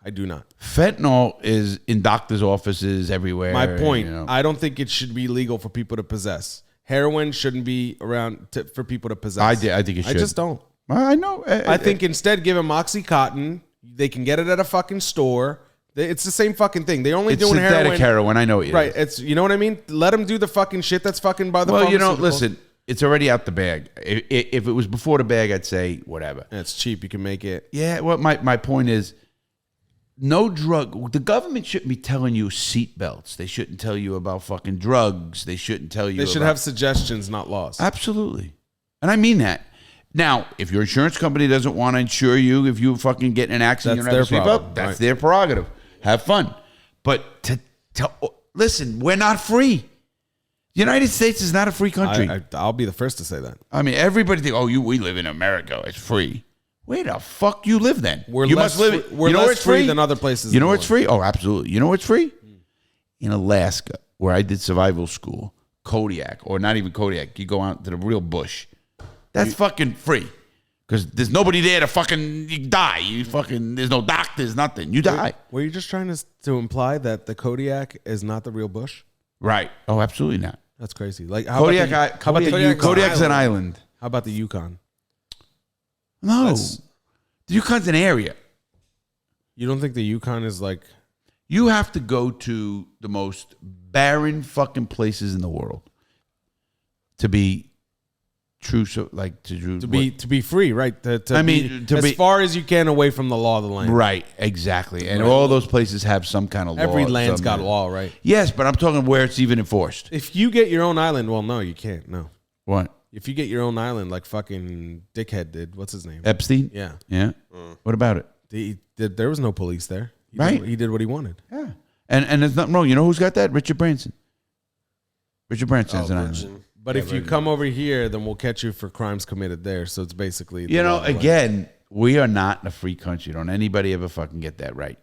I do not. Fentanyl is in doctors' offices everywhere. My point, I don't think it should be legal for people to possess. Heroin shouldn't be around for people to possess. I think it should. I just don't. I know. I think instead give them Oxycontin. They can get it at a fucking store. It's the same fucking thing. They're only doing synthetic heroin. I know it right. is. It's you know what I mean. Let them do the fucking shit that's fucking by the. Well, listen. It's already out the bag. If it was before the bag, I'd say whatever. And it's cheap. You can make it. Yeah. Well, my point is, no drug. The government shouldn't be telling you seatbelts. They shouldn't tell you about fucking drugs. They shouldn't tell you. They should have suggestions, not laws. Absolutely, and I mean that. Now, if your insurance company doesn't want to insure you, if you fucking get in an accident, that's their problem. That's their prerogative. Have fun. But listen, we're not free. The United States is not a free country. I'll be the first to say that. I mean, everybody think, we live in America. It's free. Where the fuck you live then? We're you less must live. We're less free than other places. You know where it's free? Oh, absolutely. You know where it's free? In Alaska, where I did survival school, Kodiak, or not even Kodiak. You go out to the real bush. That's fucking free. Because there's nobody there to fucking die. There's no doctors, nothing. You die. Were you just trying to imply that the Kodiak is not the real bush? Right. Oh, absolutely not. That's crazy. Like how about the Yukon? Kodiak's an island. How about the Yukon? No. The Yukon's an area. You don't think the Yukon is like... You have to go to the most barren fucking places in the world to be... True, so like to be free, right? As far as you can away from the law of the land, right? Exactly, and all those places have some kind of law. Every land's got law, right? Yes, but I'm talking where it's even enforced. If you get your own island, well, no, you can't. No. What? If you get your own island, like fucking dickhead did. What's his name? Epstein. Yeah. What about it? There was no police there. He did what he wanted. Yeah, and there's nothing wrong. You know who's got that? Richard Branson. Richard Branson has an island. But if you come over here, then we'll catch you for crimes committed there. So it's basically... again, we are not in a free country. Don't anybody ever fucking get that right.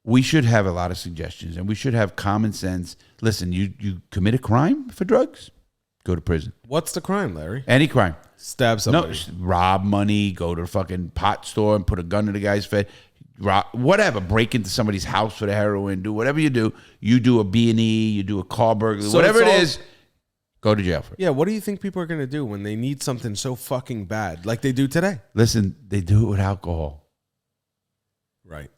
We should have a lot of suggestions, and we should have common sense. Listen, you commit a crime for drugs, go to prison. What's the crime, Larry? Any crime. Stab somebody. No, rob money, go to a fucking pot store and put a gun to the guy's face. Whatever, break into somebody's house for the heroin, do whatever you do. You do a B&E, you do a car burglary, whatever it is. Go to jail for it. Yeah, what do you think people are going to do when they need something so fucking bad like they do today? Listen, they do it with alcohol. Right.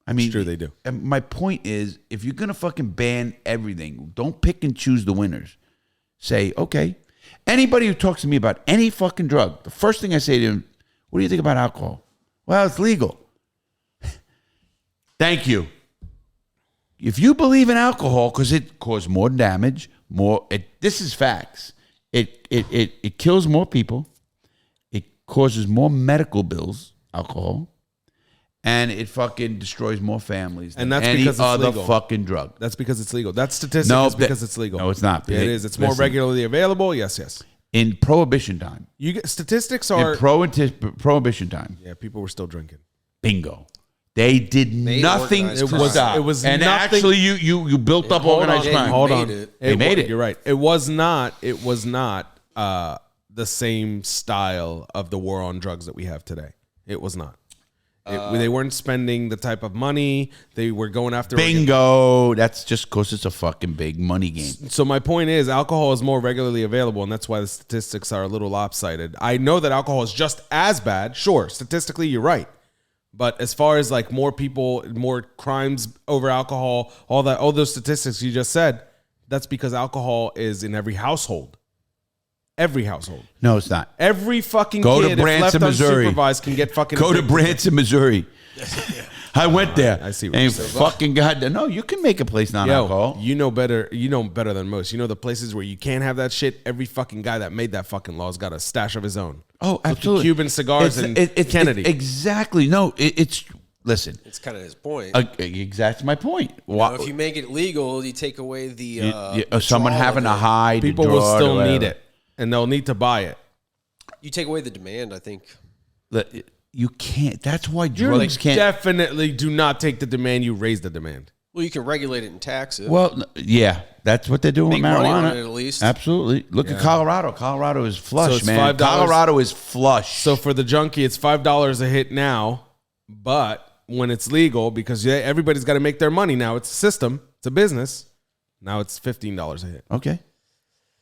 I mean, it's true, they do. And my point is, if you're going to fucking ban everything, don't pick and choose the winners. Say, okay, anybody who talks to me about any fucking drug, the first thing I say to them, what do you think about alcohol? Well, it's legal. Thank you. If you believe in alcohol because it caused more damage, this is facts. It kills more people. It causes more medical bills, alcohol. and it fucking destroys more families than And that's any because it's other legal. fucking drug. That's because it's legal. That statistic No, is because it's legal. No, it's not. Yeah, it is. It's more Listen, regularly available. Yes. in Prohibition time. You get statistics are. In Prohibition time. Yeah, people were still drinking. Bingo. They did nothing organized to crime. stop. It was and nothing- actually, you built up organized crime. Hold made on. it. They made it. You're right. It was not. The same style of the war on drugs that we have today. It was not. They weren't spending the type of money. They were going after. Bingo. That's just because it's a fucking big money game. So my point is, alcohol is more regularly available, and that's why the statistics are a little lopsided. I know that alcohol is just as bad. Sure, statistically, you're right. But as far as like more people, more crimes over alcohol, all those statistics you just said, that's because alcohol is in every household. Every household. No, it's not. Every fucking Go kid, to if left Branson, Missouri. unsupervised, can get fucking Go to addicted. Branson, Missouri. I went there. I see what and you're saying. fucking God, no, you can make a place non-alcohol. You know better. You know better than most. You know the places where you can't have that shit. Every fucking guy that made that fucking law has got a stash of his own. Oh, With the absolutely. Cuban cigars and Kennedy. Exactly. No, it's listen. It's kind of his point. Exactly my point. Now, if you make it legal, you take away the someone withdrawal having of to it. hide, People to will draw still or need whatever. it, and they'll need to buy it. You take away the demand, I think. You can't. That's why You drugs can't. definitely do not take the demand. You raise the demand. Well, you can regulate it and tax it. Well, yeah, that's what they're doing Make with money on marijuana. it at least. Absolutely. Look at Colorado. Colorado is flush, So it's man. $5. Colorado is flush. So for the junkie, it's $5 a hit now, but when it's legal, because everybody's got to make their money now. It's a system. It's a business. Now it's $15 a hit. Okay.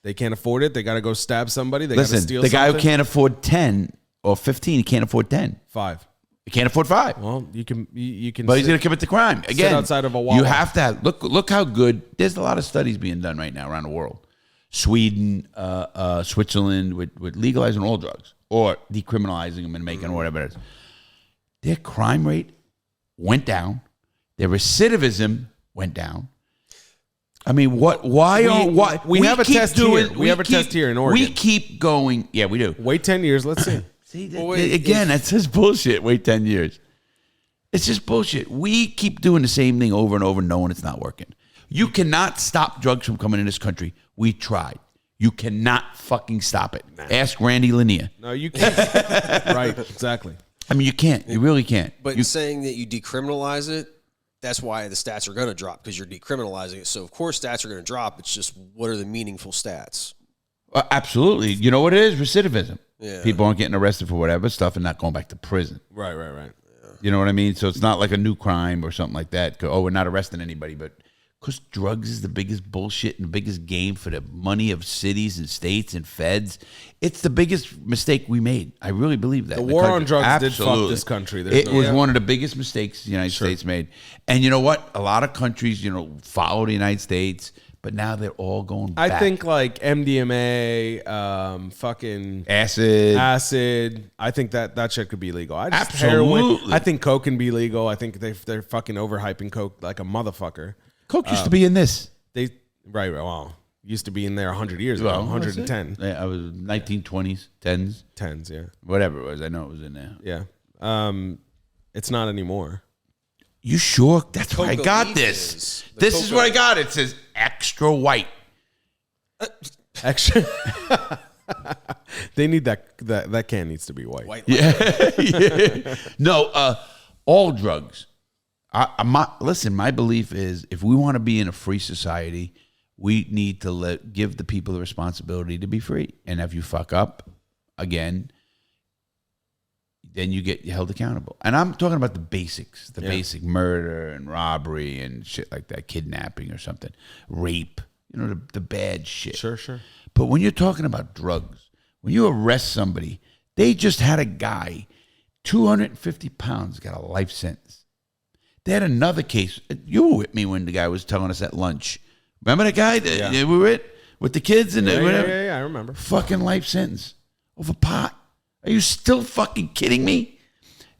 They can't afford it. They got to go stab somebody. They got to Listen, steal the guy who something. can't afford 10 or 15, he can't afford 10. 5. He can't afford 5. Well, you can. But he's going to commit the crime. Again, outside of a Wawa. you have to have, look how good, there's a lot of studies being done right now around the world. Sweden, Switzerland, with legalizing all drugs or decriminalizing them and making whatever it is. Their crime rate went down. Their recidivism went down. I mean, why? We have a keep test here. We have a test here in Oregon. We keep going. Yeah, we do. Wait 10 years. Let's see. See, wait, again, that's just bullshit. Wait 10 years. It's just bullshit. We keep doing the same thing over and over, knowing it's not working. You cannot stop drugs from coming in this country. We tried. You cannot fucking stop it. Ask Randy Lanier. No, you can't. Right. Exactly. I mean, you can't. You really can't. But saying that you decriminalize it, that's why the stats are going to drop, because you're decriminalizing it. So, of course, stats are going to drop. It's just, what are the meaningful stats? Absolutely. You know what it is? Recidivism. Yeah. People aren't getting arrested for whatever stuff and not going back to prison. Right. You know what I mean? So it's not like a new crime or something like that. Oh, we're not arresting anybody, but because drugs is the biggest bullshit and the biggest game for the money of cities and states and feds. It's the biggest mistake we made. I really believe that. The in war country. on drugs did Absolutely. fuck this country. There's It no was doubt. one of the biggest mistakes the United States made. And you know what? A lot of countries, follow the United States, but now they're all going back. I think like MDMA, fucking acid. I think that shit could be legal. Absolutely. Heroin. I think coke can be legal. I think they're fucking overhyping coke like a motherfucker. Coke used to be in this. Right. Well, used to be in there 100 years ago. 110. Yeah, I was 1920s, 10s, 10s, yeah. whatever it was. I know it was in there. Yeah. It's not anymore. You sure? That's where I Coca got leaf this. is. The This is Coca- what I got. It says extra white. Actually, they need that can needs to be white. White Yeah. No, all drugs. Listen, my belief is if we want to be in a free society, we need to give the people the responsibility to be free. And if you fuck up, again, then you get held accountable. And I'm talking about the basics, basic murder and robbery and shit like that, kidnapping or something, rape, the bad shit. Sure. But when you're talking about drugs, when you arrest somebody, they just had a guy, 250 pounds, got a life sentence. They had another case. You were with me when the guy was telling us at lunch. Remember that guy that we were with the kids and whatever? Yeah, I remember. Fucking life sentence over pot. Are you still fucking kidding me?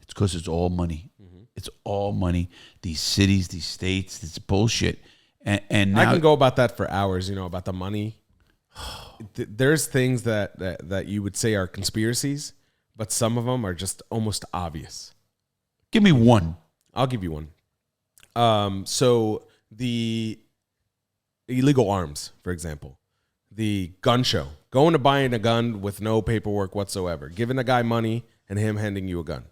It's because it's all money. It's all money. These cities, these states, it's bullshit. And now, I can go about that for hours, about the money. There's things that you would say are conspiracies, but some of them are just almost obvious. Give me one. I'll give you one. So the illegal arms, for example, the gun show, going to buying a gun with no paperwork whatsoever, giving a guy money and him handing you a gun.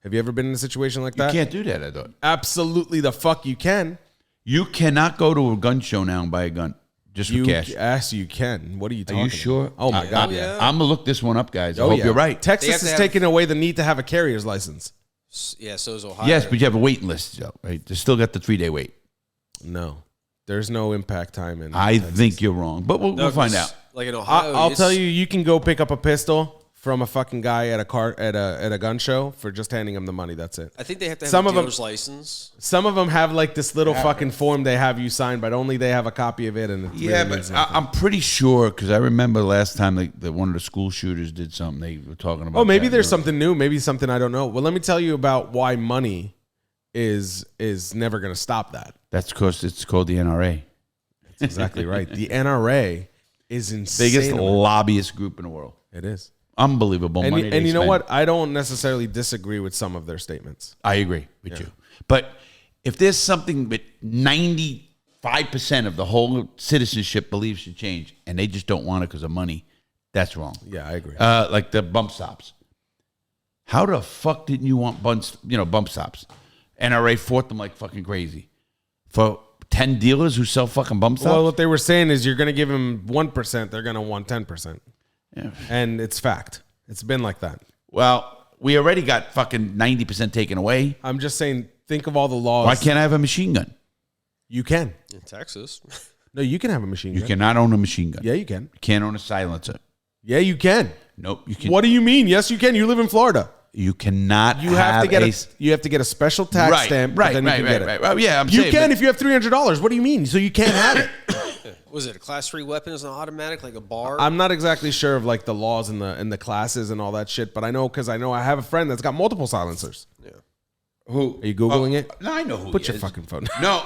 Have you ever been in a situation like that? You can't do that, I thought. Absolutely the fuck you can. You cannot go to a gun show now and buy a gun just for cash. Yes, you can. What are you talking Are you about? sure? Oh, my God, yeah. I'm going to look this one up, guys. I hope you're right. Texas is taking away the need to have a carrier's license. Yeah, so is Ohio. Yes, but you have a waiting list, though, right? They still got the 3-day wait. No. There's no impact time in I Texas. think you're wrong, but we'll find out. Like in Ohio, I'll tell you, you can go pick up a pistol from a fucking guy at a gun show for just handing him the money. That's it. I think they have to have Some a of them- dealer's license. Some of them have like this little fucking form they have you sign, but only they have a copy of it. And it Yeah, really means but nothing. I'm pretty sure because I remember last time that one of the school shooters did something. They were talking about. Oh, maybe that. there's something new. Maybe something I don't know. Well, let me tell you about why money is never going to stop that. That's because it's called the NRA, That's exactly right. The NRA is insane. biggest lobbyist group in the world. It is. Unbelievable And, money. you, they and you know spend. what? I don't necessarily disagree with some of their statements. I agree with you. But if there's something that 95% of the whole citizenship believes should change, and they just don't want it because of money, that's wrong. Yeah, I agree. Like the bump stops. How the fuck didn't you want bump stops? NRA fought them like fucking crazy. For 10 dealers who sell fucking bump stops? Well, what they were saying is you're going to give them 1%, they're going to want 10%. Yeah. And it's fact. It's been like that. Well, we already got fucking 90% taken away. I'm just saying, think of all the laws. Why can't I have a machine gun? You can. In Texas. No, you can have a machine You gun. cannot own a machine gun. Yeah, you can. You can't own a silencer. Yeah, you can. Nope. You can. What do you mean? Yes, you can. You live in Florida. You cannot. You have to get a special tax stamp. but then you can get it. Well, yeah, I'm You saying, can but- if you have $300. What do you mean? So you can't have it. Was it a class 3 weapon? Is an automatic like a bar? I'm not exactly sure of like the laws and the classes and all that shit, but I know because I have a friend that's got multiple silencers. Yeah. Who Are you Googling it? No, I know who. Put he your is. fucking phone. No,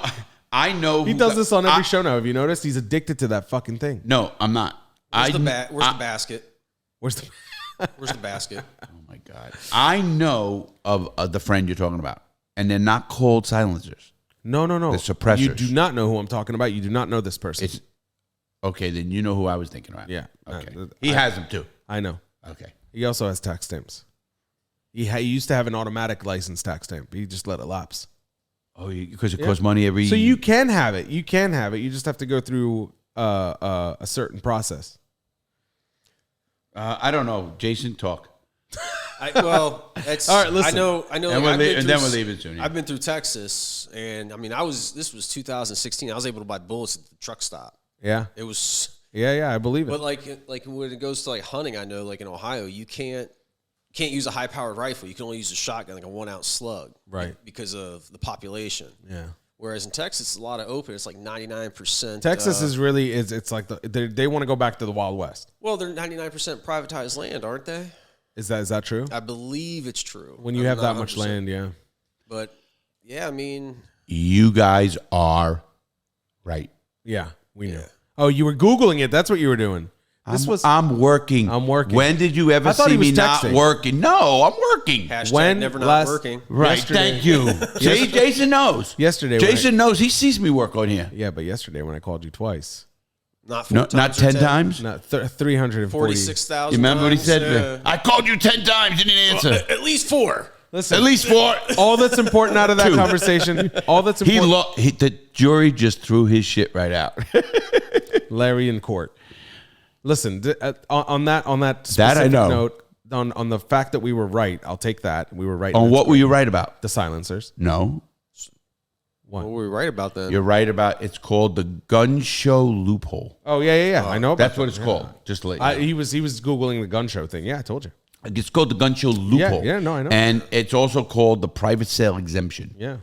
I know. He who does got- this on every show now. Have you noticed? He's addicted to that fucking thing. No, I'm not. Where's the basket? Where's the? Where's the basket? Oh my god! I know of the friend you're talking about, and they're not called silencers. No. The suppressors. You do not know who I'm talking about. You do not know this person. It's okay. Then you know who I was thinking about. Yeah. Okay. I- He has them too. I know. Okay. He also has tax stamps. He used to have an automatic license tax stamp. He just let it lapse. Oh, because it costs money every. So you can have it. You can have it. You just have to go through a certain process. I don't know. Jason, talk. It's All right, listen. I know. And I've been then through- we're leaving soon. Yeah. I've been through Texas, and I mean, this was 2016. I was able to buy bullets at the truck stop. Yeah. It was, Yeah. I believe it. but like when it goes to like hunting, I know like in Ohio, you can't use a high powered rifle. You can only use a shotgun, like a 1 ounce slug, Right. Because of the population. Yeah. Whereas in Texas, it's a lot of open. It's like 99%. Texas is really it's like they want to go back to the Wild West. Well, they're 99% privatized land, aren't they? Is that true? I believe it's true. When you I'm have not that much 100%. land, yeah. But yeah, I mean, You guys are right. Yeah, we know. Yeah. Oh, you were Googling it. That's what you were doing. I'm working. I'm working. When did you ever I thought see he was me not texting. working? No, I'm working. hashtag When never not last- working. Right. Yesterday- Thank you. See, Jason knows. Yesterday when Jason knows. He sees me work on here. Yeah, but yesterday when I called you twice. Not 4 No, times not or 10 times. Not 340. 46,000. You remember what he times, said? I called you 10 times. You didn't answer. At least 4. Listen, At least 4. all that's important out of that conversation, all that's important. The jury just threw his shit right out. Larry in court. Listen, on that That I specific know. note, on the fact that we were right, I'll take that. We were right. On That's what were great. you right about? The silencers. No, What were we right about then? you're right about. It's called the Gun Show Loophole. Oh yeah. I know. About That's what it's that. called. Just to let you know. He was googling the gun show thing. Yeah, I told you. It's called the Gun Show Loophole. Yeah, no, I know. And it's also called the private sale exemption. Yeah,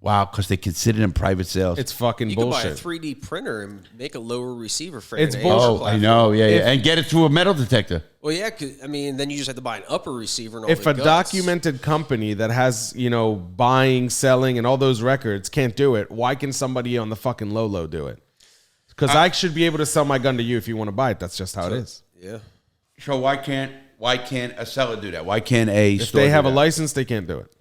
Wow, because they consider them private sales. it's fucking You bullshit. could buy a 3D printer and make a lower receiver frame. It's and bullshit. AR I platform. know. Yeah, and get it through a metal detector. Well, yeah. I mean, then you just have to buy an upper receiver. And all If the a guts. documented company that has, buying, selling, and all those records can't do it, why can somebody on the fucking low do it? Because I should be able to sell my gun to you if you want to buy it. That's just how it is. Yeah. So why can't a seller do that? Why can't a If store they do have a that? license, they can't do it.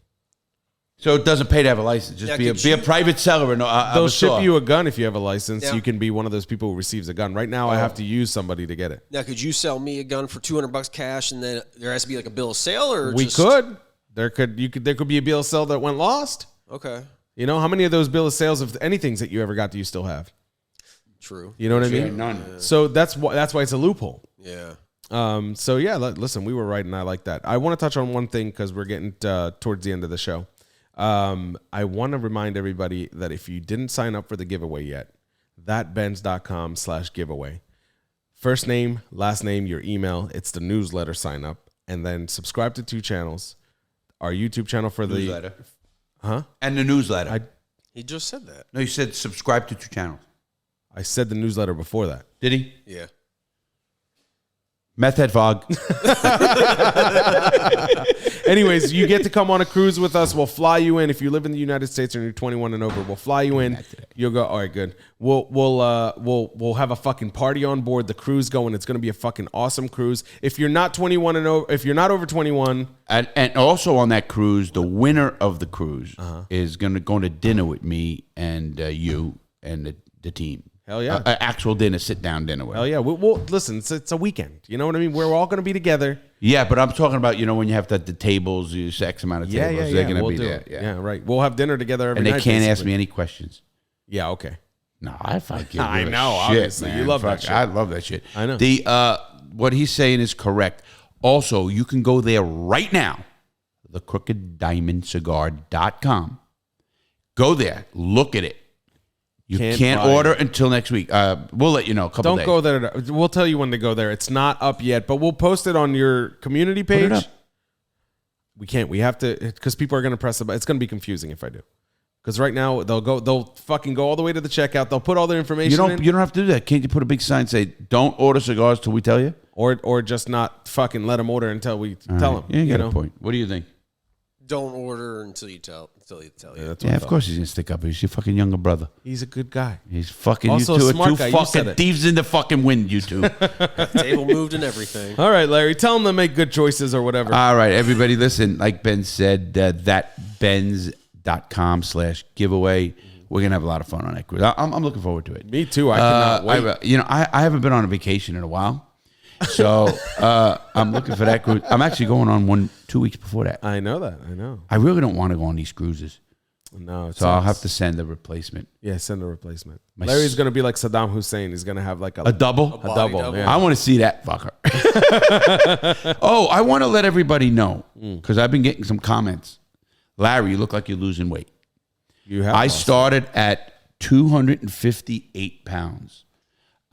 So it doesn't pay to have a license. Just be a private seller. And they'll ship you a gun if you have a license. Yeah. You can be one of those people who receives a gun. Right now, I have to use somebody to get it. Now, could you sell me a gun for $200 cash, and then there has to be like a bill of sale, or We could. There could be a bill of sale that went lost. Okay, You know, how many of those bill of sales of anything that you ever got do you still have? true. You know what I Yeah, mean? none. So that's why it's a loophole. Yeah. So yeah, listen, we were right, and I like that. I want to touch on one thing because we're getting towards the end of the show. I want to remind everybody that if you didn't sign up for the giveaway yet, thatbenz.com/giveaway. First name, last name, your email. It's the newsletter sign up, and then subscribe to 2 channels. Our YouTube channel for the Newsletter. And the newsletter. He just said that. No, you said subscribe to 2 channels. I said the newsletter before that. Did he? Yeah. Meth head fog. Anyways, you get to come on a cruise with us. We'll fly you in if you live in the United States and you're 21 and over. We'll fly you in. You'll go. All right, good. We'll have a fucking party on board the cruise going. It's going to be a fucking awesome cruise. If you're not 21 and over, if you're not over 21, and also on that cruise, the winner of the cruise is going to go to dinner with me and you and the team. Hell yeah. Actual dinner, sit down dinner with. hell yeah. We'll listen. It's a weekend. You know what I mean? We're all going to be together. Yeah, but I'm talking about, when you have the tables, you X amount of tables, they're going to We'll be do there. it. Yeah, right. We'll have dinner together every And they night, can't ask basically. me any questions. Yeah, okay. No, I fucking I give a know, shit, obviously. man. You love that shit. I love that shit. I know. The what he's saying is correct. Also, you can go there right now, thecrookeddiamondcigar.com. Go there, look at it. You can't buy order it. until next week. We'll let you know a couple Don't days. go there. We'll tell you when to go there. It's not up yet, but we'll post it on your community page. it up. We can't. We have to, because people are going to press the button. It's going to be confusing if I do. Because right now they'll fucking go all the way to the checkout. They'll put all their information in. You don't have to do that. Can't you put a big sign say don't order cigars till we tell you? Or just not fucking let them order until we tell them. Yeah, you got a point. What do you think? Don't order until you tell you. Yeah, that's what Yeah, I of thought. course he's gonna stick up. He's your fucking younger brother. He's a good guy. He's fucking Also you two a are smart two guy. You said fucking it. thieves in the fucking wind, you two. Table moved and everything. All right, Larry, tell them to make good choices or whatever. All right, everybody, listen. Like Ben said, thatbenz.com/giveaway. We're gonna have a lot of fun on that cruise. I'm looking forward to it. Me too. I cannot wait. I haven't been on a vacation in a while, so I'm looking for that cruise. I'm actually going on 2 weeks before that. I know that. I know. I really don't want to go on these cruises, No, so I'll have to send a replacement. Yeah, send a replacement. Larry's going to be like Saddam Hussein. He's going to have like A double. a double. double. Yeah. I want to see that fucker. Oh, I want to let everybody know because I've been getting some comments. Larry, you look like you're losing weight. You have. I lost. started at 258 pounds.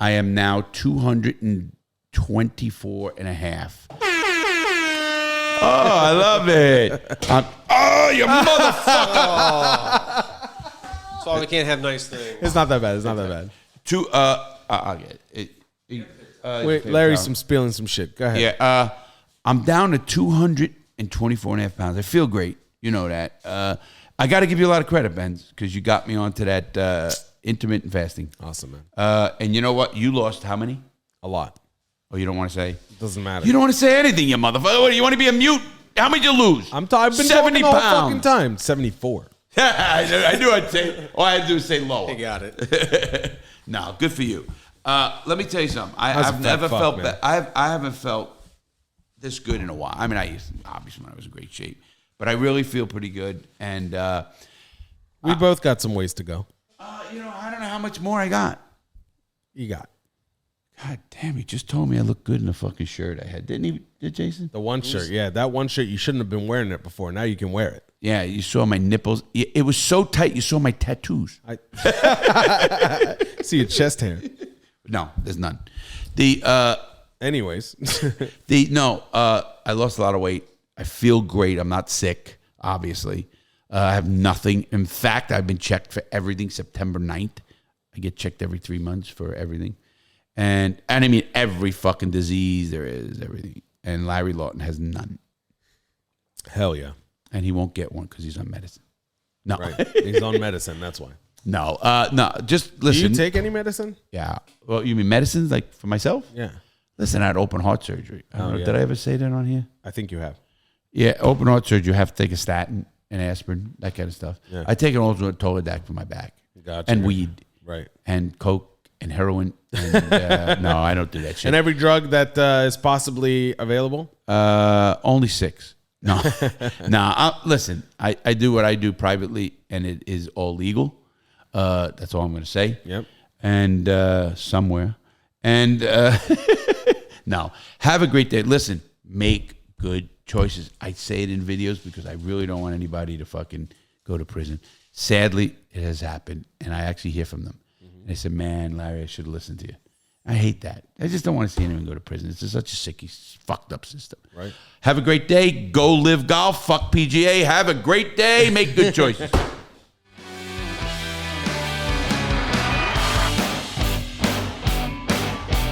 I am now 224 and a half. Oh, I love it. Oh, you motherfucker. That's why we can't have nice things. It's not that bad. It's not that bad. I'll get it. Wait, Larry's spilling some shit. Go ahead. Yeah, I'm down to 224 and a half pounds. I feel great. You know that. I got to give you a lot of credit, Ben, because you got me onto that intermittent fasting. Awesome, man. And you know what? You lost how many? A lot. Oh, you don't want to say? Doesn't matter. You don't want to say anything, you motherfucker. What, you want to be a mute? How many did you lose? I've been 70 talking the whole fucking pounds. time. 74. I knew I'd say. All I had to do was say lower. You got it. No, good for you. Let me tell you something. How's I've that never fuck, felt man? that. I haven't felt this good in a while. I mean, I used to, obviously when I was in great shape, but I really feel pretty good. And We both got some ways to go. I don't know how much more I got. You got God damn, he just told me I look good in the fucking shirt I had. Didn't he? Did Jason? the one shirt. Yeah, that one shirt. You shouldn't have been wearing it before. Now you can wear it. Yeah, you saw my nipples. It was so tight. You saw my tattoos. I see your chest hair. No, there's none. Anyways, I lost a lot of weight. I feel great. I'm not sick, obviously. I have nothing. In fact, I've been checked for everything September 9th. I get checked every 3 months for everything. And I mean, every fucking disease there is, everything. And Larry Lawton has none. hell yeah. And he won't get one because he's on medicine. No. Right. He's on medicine. That's why. No. Just Do listen. you take any medicine? Yeah. Well, you mean medicines like for myself? Yeah. Listen, I had open heart surgery. I don't know, yeah. Did I ever say that on here? I think you have. Yeah, open heart surgery. You have to take a statin. and aspirin, that kind of stuff. Yeah. I take an Toladac for my back. Gotcha. And weed. Right. And coke and heroin. And, no, I don't do that shit. And every drug that is possibly available? Only 6. No. Listen, I do what I do privately, and it is all legal. That's all I'm going to say. Yep. And somewhere. And no. Have a great day. Listen, make good choices. I say it in videos because I really don't want anybody to fucking go to prison. Sadly, it has happened, and I actually hear from them. And they said, man, Larry, I should have listened to you. I hate that. I just don't want to see anyone go to prison. It's just such a sicky, fucked up system. Right. Have a great day. Go live golf. Fuck PGA. Have a great day. Make good choices.